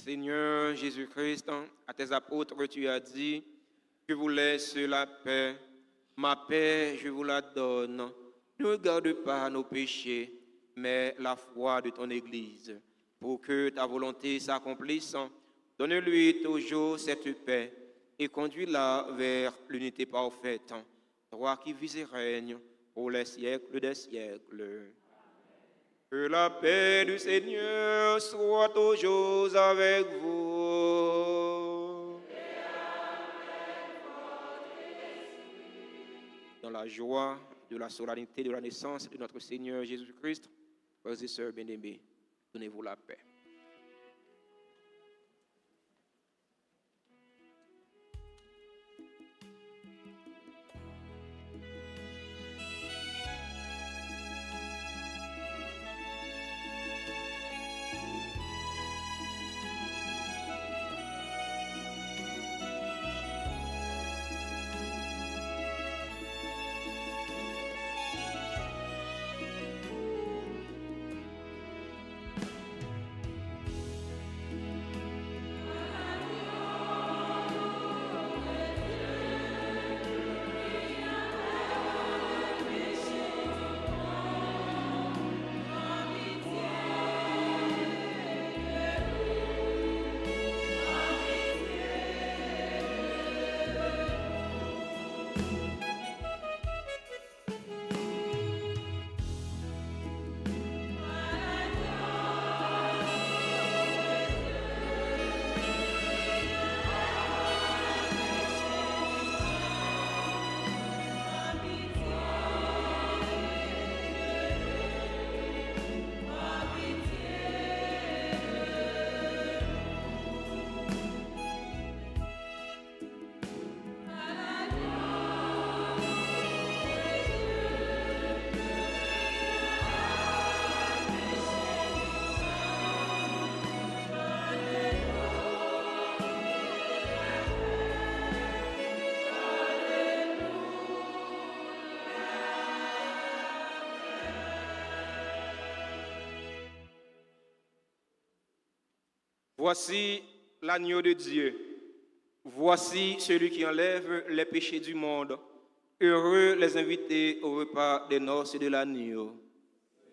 Seigneur Jésus-Christ, à tes apôtres, tu as dit, je vous laisse la paix, ma paix je vous la donne. Ne regarde pas nos péchés, mais la foi de ton Église. Pour que ta volonté s'accomplisse, donne-lui toujours cette paix et conduis-la vers l'unité parfaite. Toi qui vis et règnes pour les siècles des siècles. Que la paix du Seigneur soit toujours avec vous. Dans la joie de la solennité de la naissance de notre Seigneur Jésus-Christ, frères et sœurs bien-aimés, donnez-vous la paix. Voici l'agneau de Dieu. Voici celui qui enlève les péchés du monde. Heureux les invités au repas des noces de l'agneau.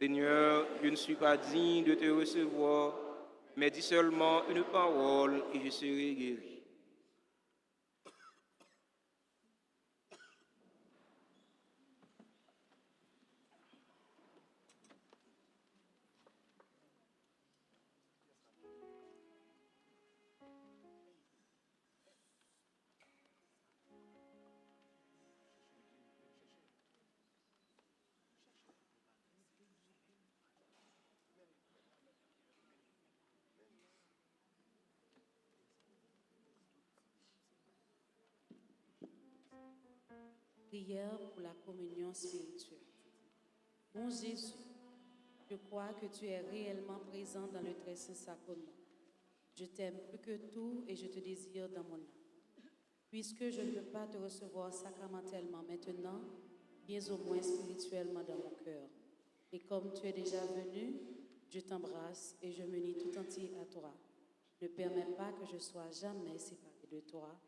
Seigneur, je ne suis pas digne de te recevoir, mais dis seulement une parole et je serai guéri. Prière pour la communion spirituelle. Mon Jésus, je crois que tu es réellement présent dans le très saint sacrement. Je t'aime plus que tout et je te désire dans mon âme. Puisque je ne peux pas te recevoir sacramentellement maintenant, viens au moins spirituellement dans mon cœur. Et comme tu es déjà venu, je t'embrasse et je m'unis tout entier à toi. Ne permets pas que je sois jamais séparé de toi.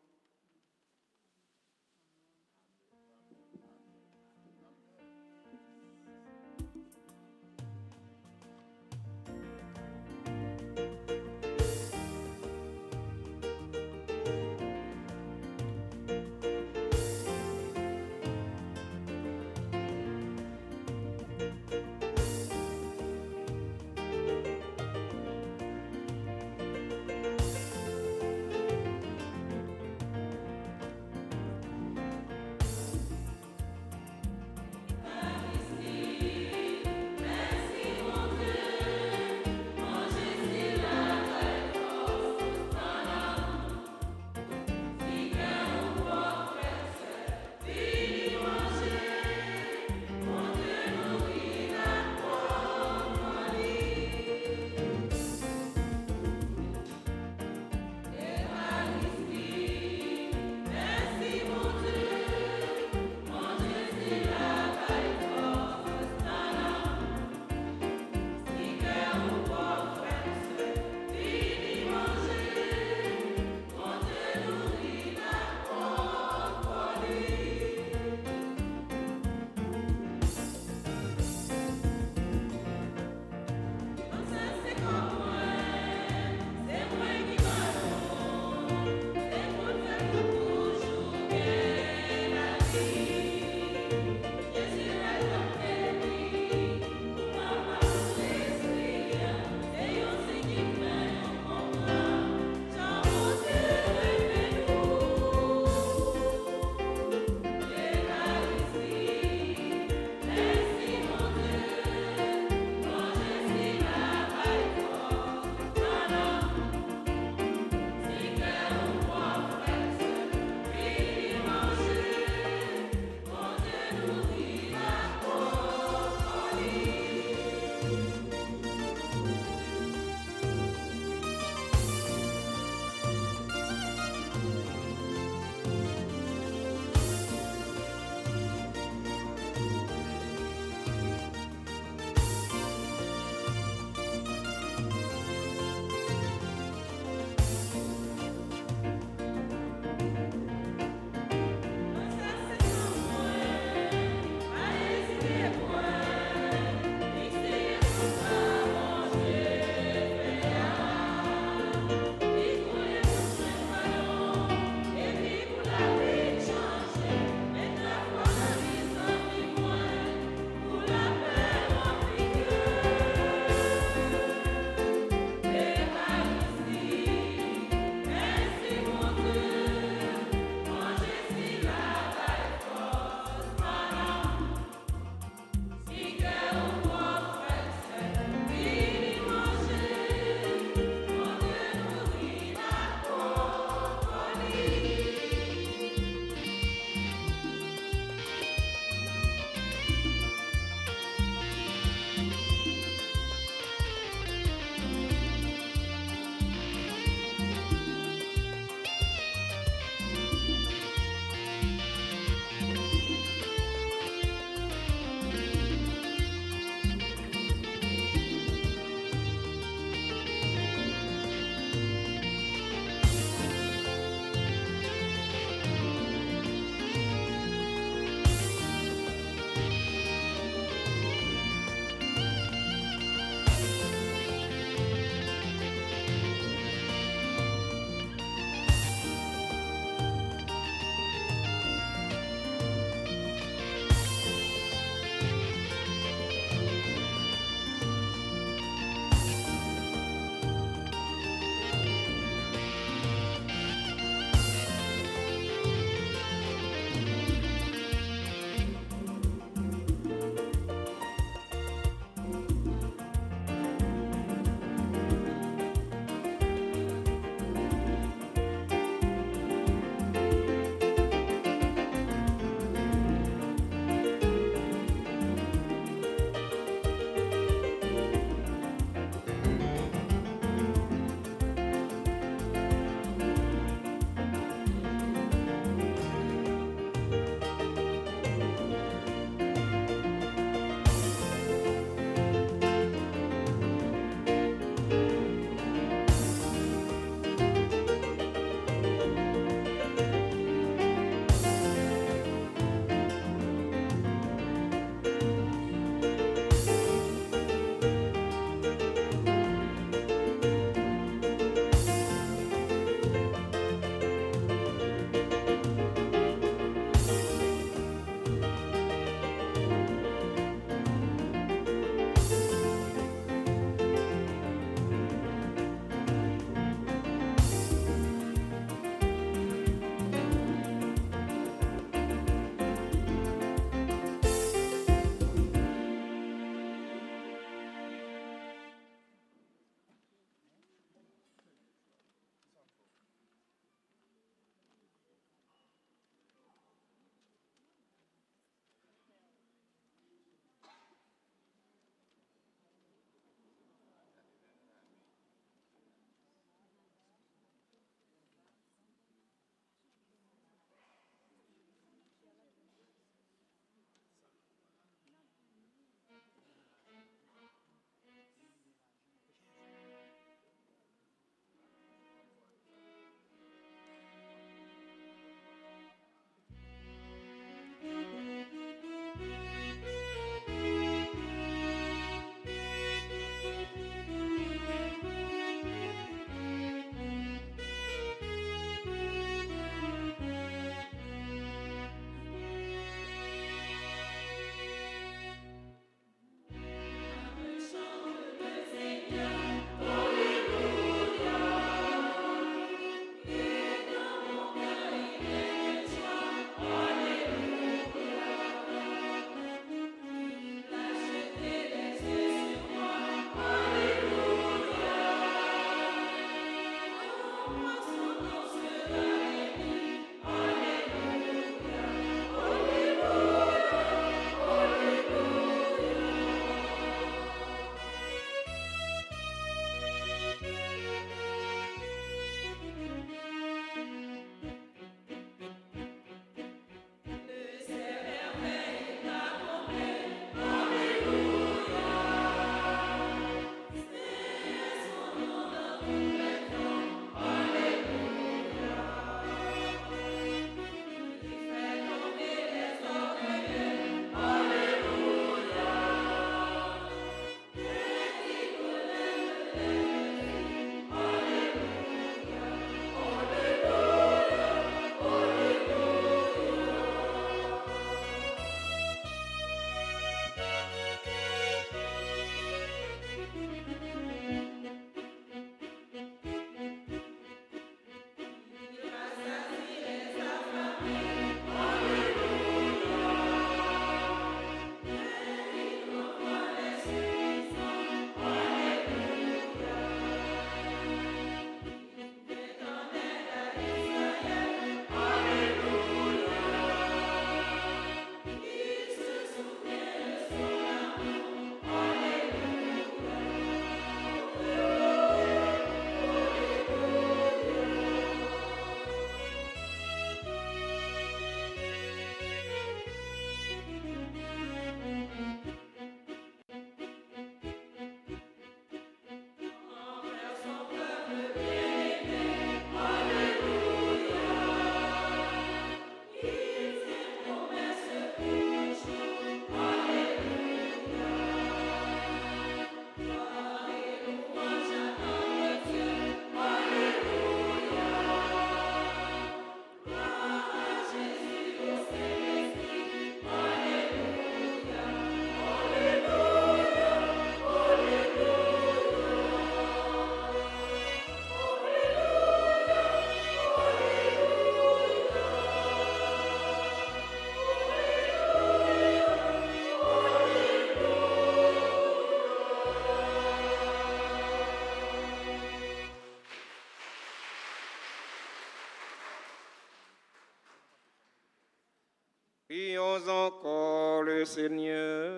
Prions encore le Seigneur.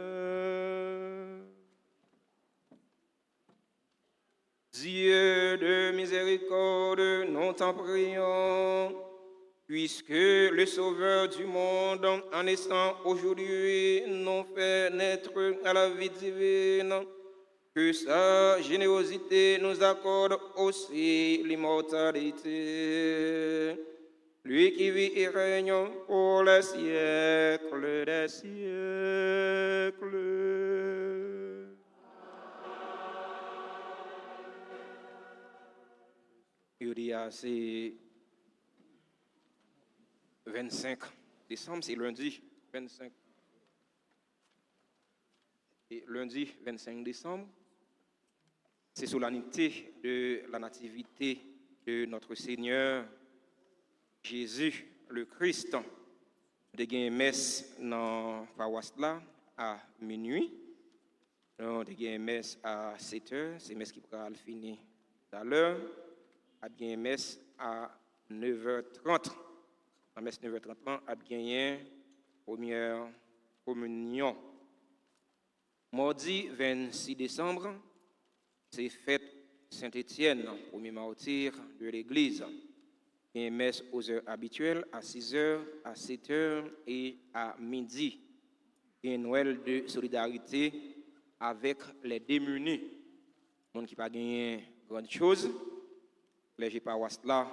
Dieu de miséricorde, nous t'en prions, puisque le Sauveur du monde, en naissant aujourd'hui, nous fait naître à la vie divine, que sa générosité nous accorde aussi l'immortalité. Lui qui vit et règne pour les siècles des siècles. C'est 25 décembre, c'est lundi 25. Et lundi 25 décembre, c'est solennité de la nativité de notre Seigneur Jésus, le Christ. De gain messe dans la paroisse là à minuit. De gain messe à 7 heures, c'est messe qui va finir tout à l'heure. A bien messe à 9h30. La messe 9h30 a bien première communion. Mardi 26 décembre, c'est fête Saint-Étienne, premier martyr de l'Église. Une messe aux heures habituelles à 6h, à 7h et à midi. Une Noël de solidarité avec les démunis. Le monde qui n'a pas gagné grande chose. Les paroisses là,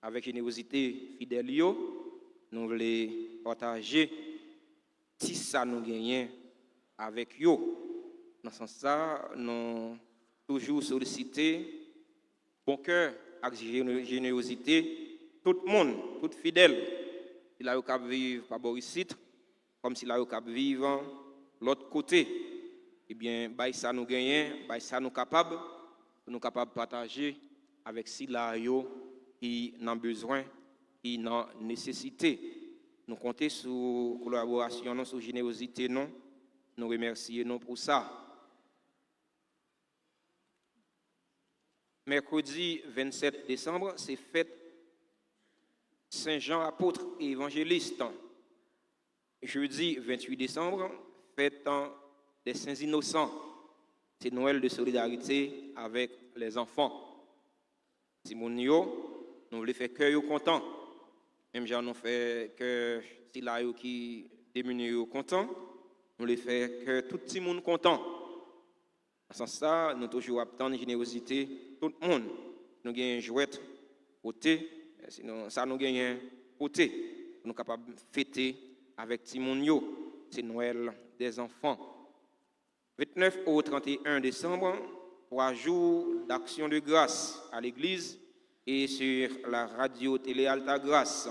avec générosité fidèle, nous voulons partager si ça nous gagne avec eux. Dans ce sens-là, nous toujours solliciter bon cœur avec générosité tout le monde, tout fidèle. Il a eu qu'à vivre par Borisite, comme s'il a eu qu'à vivre l'autre côté. Eh bien, ça nous gagne, ça nous capable de partager avec ceux qui ont besoin, qui ont nécessité. Nous comptons sur la collaboration, sur la générosité, nous remercions pour ça. Mercredi 27 décembre, c'est fête Saint-Jean apôtre et évangéliste. Jeudi 28 décembre, fête des Saints Innocents. C'est Noël de solidarité avec les enfants. Si nous voulons faire cœur content, même si nous fait que si là qui démunis content, nous voulons faire que tout le monde content. En ce sens, nous toujours attendre la générosité tout le monde. Nous avons une jouette côté, sinon ça nous gagne côté. Nous sommes capables de fêter avec Timonio, c'est Noël des enfants. 29 au 31 décembre, 3 jours d'action de grâce à l'église et sur la radio-télé Alta Grâce.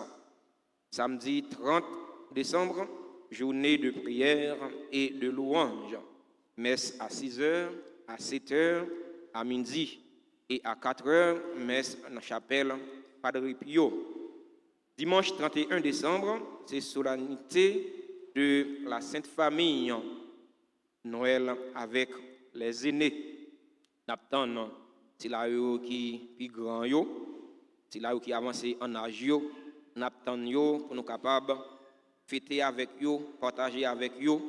Samedi 30 décembre, journée de prière et de louange. Messe à 6h, à 7h, à midi et à 4h, messe dans la chapelle Padre Pio. Dimanche 31 décembre, c'est solennité de la Sainte Famille. Noël avec les aînés. N'attendons si la qui plus grand yo, si la qui avancé en âge yo, n'attendons pour nous capables fêter avec yo, partager avec yo,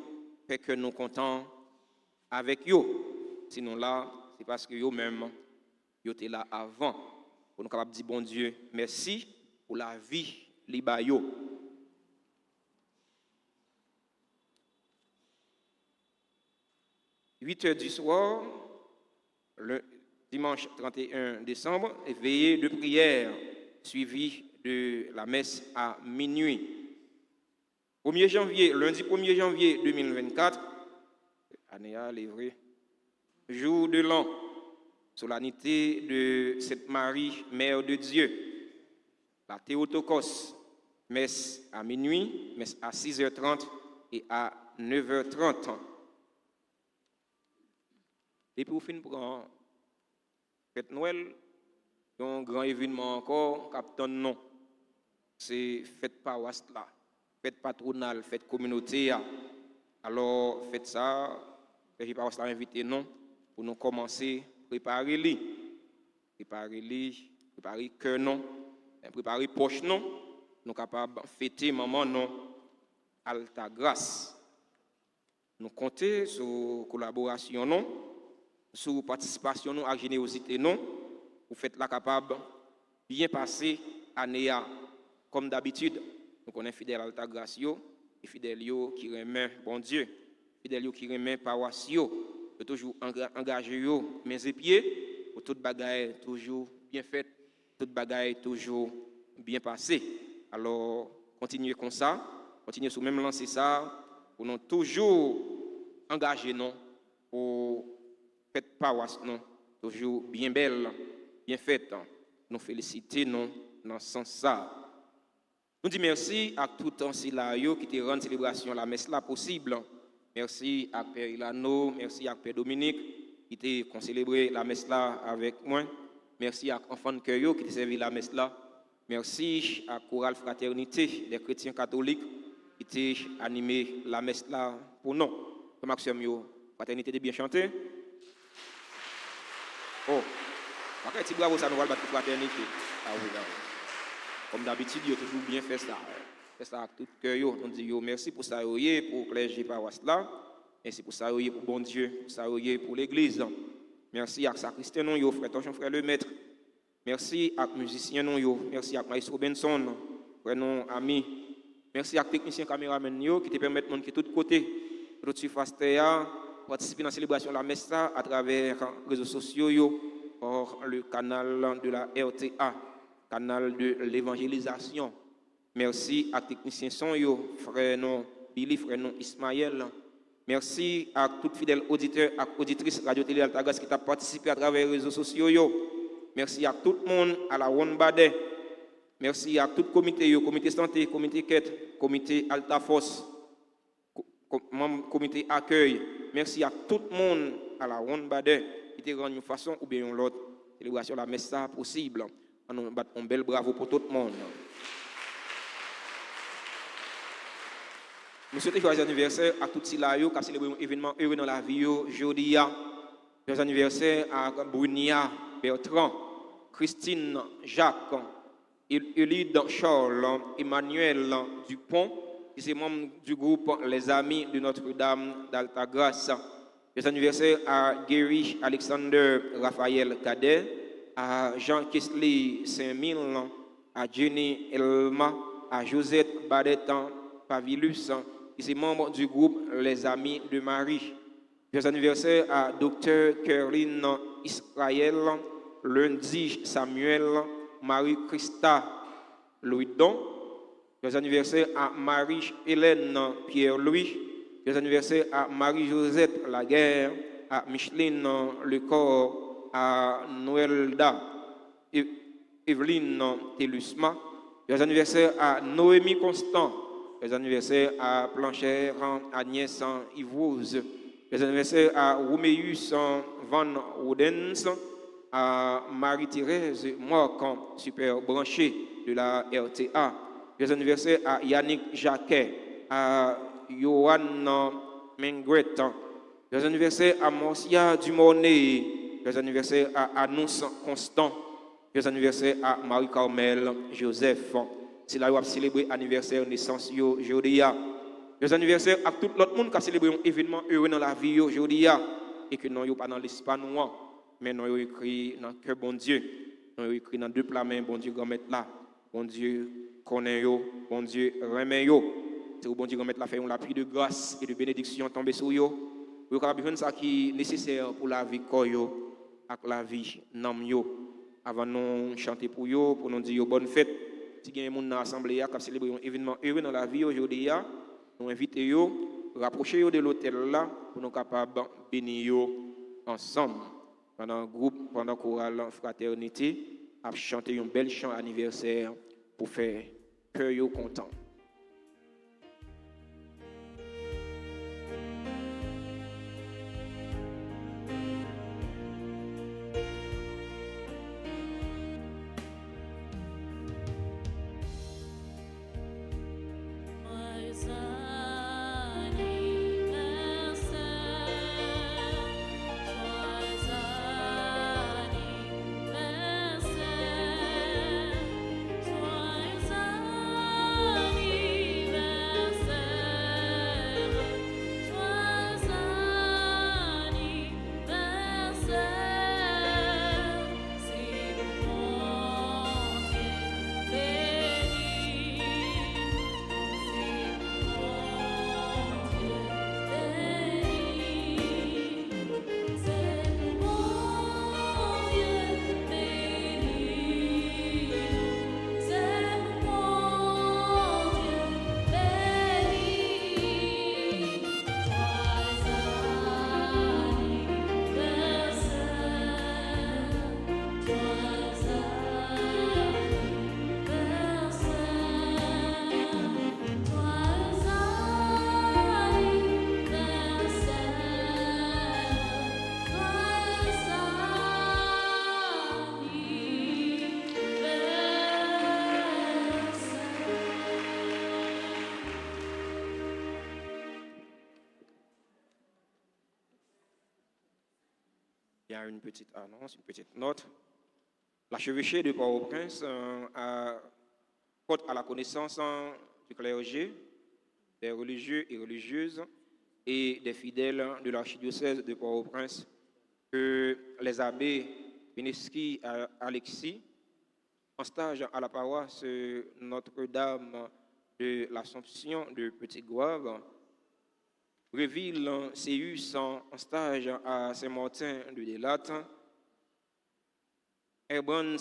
fait que nous contents avec yo. Sinon là, c'est parce que yo même yo étaient là avant pour nous capables dire bon Dieu, merci pour la vie li ba yo. « 8h du soir, le dimanche 31 décembre, veillée de prière suivie de la messe à minuit. 1er janvier, lundi 1er janvier 2024, année à livré, jour de l'an, solennité de Sainte Marie, Mère de Dieu, la Théotokos, messe à minuit, messe à 6h30 et à 9h30. Et pour finir, pour fête Noël, il y a un grand événement encore, captain non. C'est fête paroisse là, fête patronale, fête communautaire. Alors, fête ça, les paroisse là invité non, pour nous commencer à préparer les. Préparer cœur non, préparer poche non, nous capables de fêter maman non, Alta Grâce. Nous comptons sur la collaboration, non, sur la participation non, à la générosité. Non, vous faites la capable bien passer année comme d'habitude. Nous connaissons fidèle Alta Grâce, et fidèle qui remet bon Dieu, fidèle qui remet paroisse, toujours engagé mes pieds, pour toute bagaille toujours bien faite, toute bagaille toujours bien passée. Alors, continuez comme ça, continuez sur même lancer ça, pour nous toujours engager non, pour faire paroisse non, toujours bien belle, bien faite. Nous féliciter non dans ce sens ça. Nous disons merci à tout un Silayo qui te rend célébration la messe là possible. Merci à Père Ilano, merci à Père Dominique qui te célébré la messe là avec moi. Merci à Enfant de Cœur qui te servi la messe là. Merci à Chorale Fraternité des chrétiens catholiques qui t'a animé la messe là pour nous. Maxime yo, fraternité de bien chanter. Oh, après petit bravo ça nous va battre fraternité. Ah oui, là. Comme d'habitude, il a toujours bien fait ça. Fait ça avec tout cœur. On dit merci pour ça, pour le clergé paroisse là. Merci pour ça, pour bon Dieu, pour ça, pour l'église. Merci à sacristain, frère Tonchon, frère le maître. Merci à musiciens, merci à Maestro Benson, frère non ami. Merci à technicien caméraman qui te permettent de tous côtés, de surface participer dans la célébration de la messe à travers les réseaux sociaux, or le canal de la RTA, canal de l'évangélisation. Merci à technicien son frère non Billy, frère non Ismaël. Merci à tous fidèles auditeurs et auditrices Radio Télé Alta Grâce qui ont participé à travers les réseaux sociaux. Merci à tout le monde, à la Wonbade. Merci à tout le comité santé, comité quête, comité Alta Force, comité accueil. Merci à tout le monde, à la Wonbade, qui te rend une façon ou bien l'autre célébration de la messe possible. On bat un bel bravo pour tout le monde. Nous souhaitons joyeux anniversaire à tous ceux qui ont célébré un événement heureux dans la vie aujourd'hui. Joyeux anniversaire à Brunia Bertrand, Christine Jacques, Elide Charles, Emmanuel Dupont, qui sont membres du groupe Les Amis de Notre-Dame d'Alta Grâce. Joyeux anniversaire à Gary Alexander Raphaël Cadet, à Jean Kesley Saint-Mille, à Jenny Elma, à Josette Badetan Pavilus, qui sont membres du groupe Les Amis de Marie. Joyeux anniversaire à Dr. Caroline Israël, Lundi Samuel, Marie-Christa Louis-Don. Joyeux anniversaire à Marie-Hélène Pierre-Louis. Joyeux anniversaire à Marie-Josette Laguerre, à Micheline Lecor, à Noëlda Evelyne Telusma. Joyeux anniversaire à Noémie Constant. Joyeux anniversaire à Planchère Agnès Yvose. Joyeux anniversaire à Roméus Van Rodens, à Marie-Thérèse Morcan, super branchée de la RTA. Joyeux anniversaire à Yannick Jacquet, à Johan Mengret. Joyeux anniversaire à Marcia Dumonet. Joyeux anniversaire à Annonce Constant. Joyeux anniversaire à Marie-Carmel Joseph. C'est là où on a célébré l'anniversaire de naissance aujourd'hui. Joyeux anniversaire à tout l'autre monde qui a célébré un événement heureux dans la vie aujourd'hui. Et que non, pas dans l'espace noir, mais non, écrit dans le cœur bon Dieu. Non, écrit dans deux plats mains, bon Dieu, grand mettre là. Bon Dieu, connaît yo, bon Dieu, remet yo. C'est où bon Dieu, grand mettre là, fait la pluie de grâce et de bénédiction tomber sur yo. Vous avez besoin de ça qui est nécessaire pour la vie yo, avec la vie nam yo. Avant nous chanter pour yo, pour nous dire bonne fête. Si il y a des gens dans l'assemblée qui célèbrent un événement heureux dans la vie aujourd'hui, nous invitons yo, rapprocher yo de l'hôtel là pour nous capables bénir yo ensemble. Pendant le groupe, pendant le chorale fraternité, à chanter un bel chant anniversaire pour faire cœur yo content. Joyeux anniversaire, y a une petite annonce, une petite note. L'archevêché de Port-au-Prince porte à la connaissance du clergé, des religieux et religieuses et des fidèles de l'archidiocèse de Port-au-Prince que les abbés Pineski et Alexis, en stage à la paroisse Notre-Dame de l'Assomption de Petit-Goave, Bréville Céus en stage à Saint-Martin de Délatte, Herbans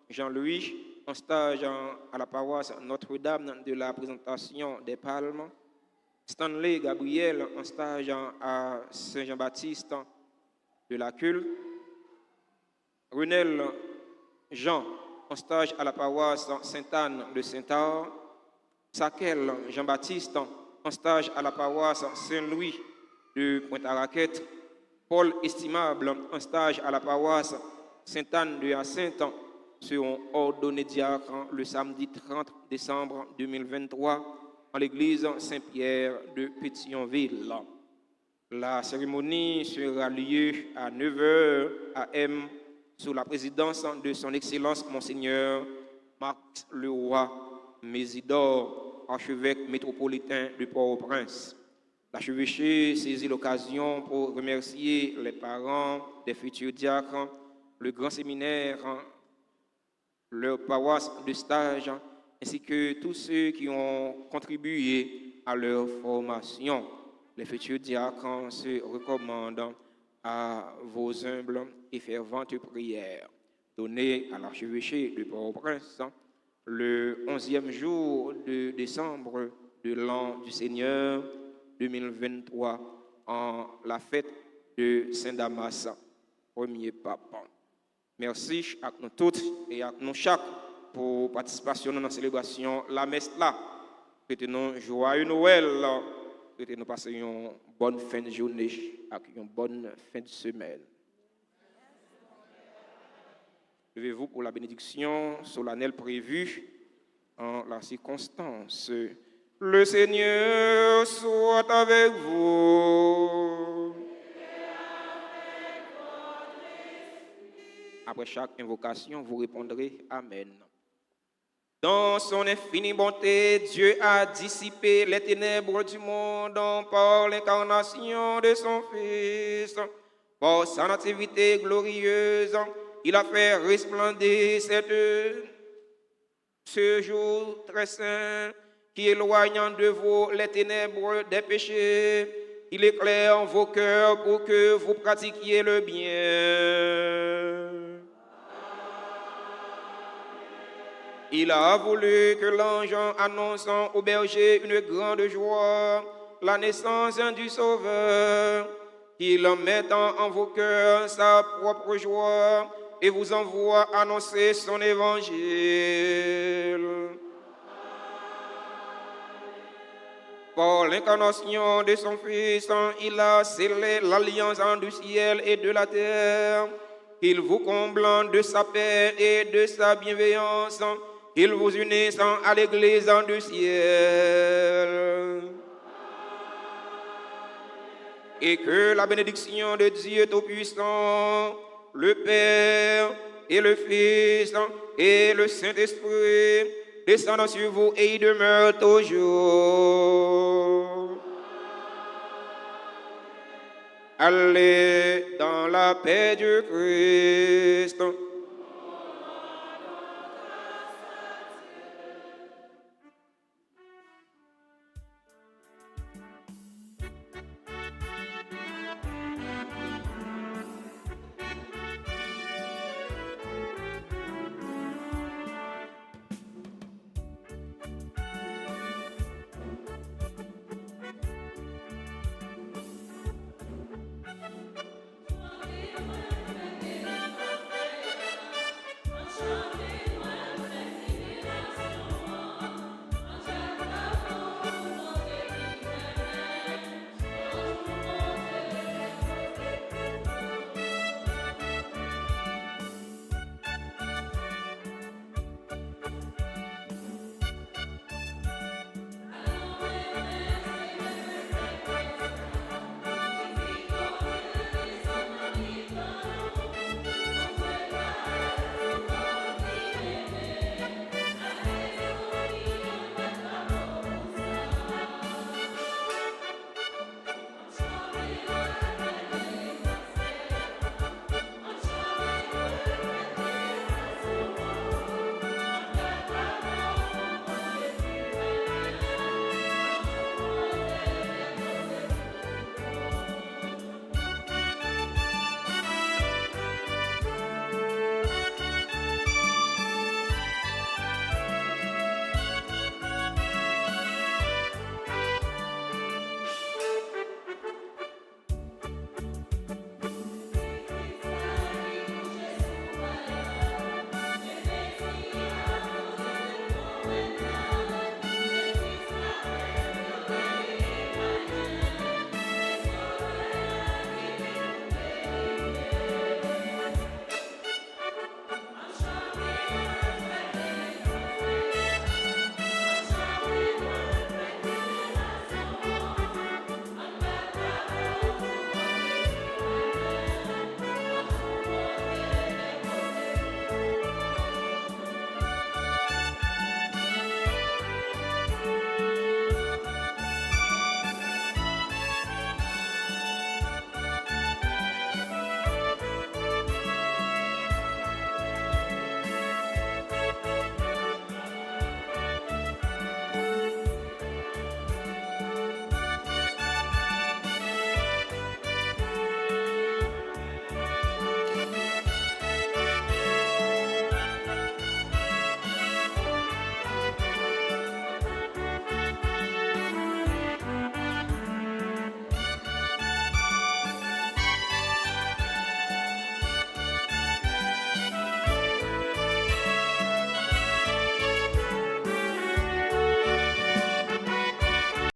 Jean-Louis en stage à la paroisse Notre-Dame de la Présentation des Palmes, Stanley Gabriel en stage à Saint-Jean-Baptiste de la Culte, Renel Jean en stage à la paroisse Sainte-Anne de Saint-Ar, Sakel Jean-Baptiste en stage à la paroisse Saint-Louis de Pointe-à-Raquette, Paul Estimable en stage à la paroisse Sainte-Anne de Hyacinthe seront ordonnés diacres le samedi 30 décembre 2023 en l'église Saint-Pierre de Pétionville. La cérémonie sera lieu à 9h AM sous la présidence de son Excellence Monseigneur Max Leroy Mésidor, archevêque métropolitain de Port-au-Prince. L'archevêché saisit l'occasion pour remercier les parents des futurs diacres, le grand séminaire, leur paroisse de stage, ainsi que tous ceux qui ont contribué à leur formation. Les futurs diacres se recommandent à vos humbles et ferventes prières. Données à l'archevêché de Port-au-Prince le 11e jour de décembre de l'an du Seigneur 2023 en la fête de Saint-Damas, premier pape. Merci à nous toutes et à nous chaque pour participation dans la célébration la messe là. Souhaitons joyeux Noël, souhaitons passer une bonne fin de journée et une bonne fin de semaine. Levez-vous pour la bénédiction solennelle prévue en la circonstance. Le Seigneur soit avec vous. Après chaque invocation, vous répondrez Amen. Dans son infinie bonté, Dieu a dissipé les ténèbres du monde par l'incarnation de son Fils. Par sa nativité glorieuse, il a fait resplendir ce jour très saint qui éloignant de vous les ténèbres des péchés. Il éclaire vos cœurs pour que vous pratiquiez le bien. Il a voulu que l'ange annonçant au berger une grande joie, la naissance du Sauveur, qu'il mette en vos cœurs sa propre joie et vous envoie annoncer son évangile. Par l'incarnation de son Fils, il a scellé l'alliance du ciel et de la terre. Il vous comble de sa paix et de sa bienveillance. Il vous unisse à l'Église du ciel. Et que la bénédiction de Dieu Tout-Puissant, le Père et le Fils et le Saint-Esprit descendent sur vous et y demeurent toujours. Allez dans la paix du Christ. Joyeux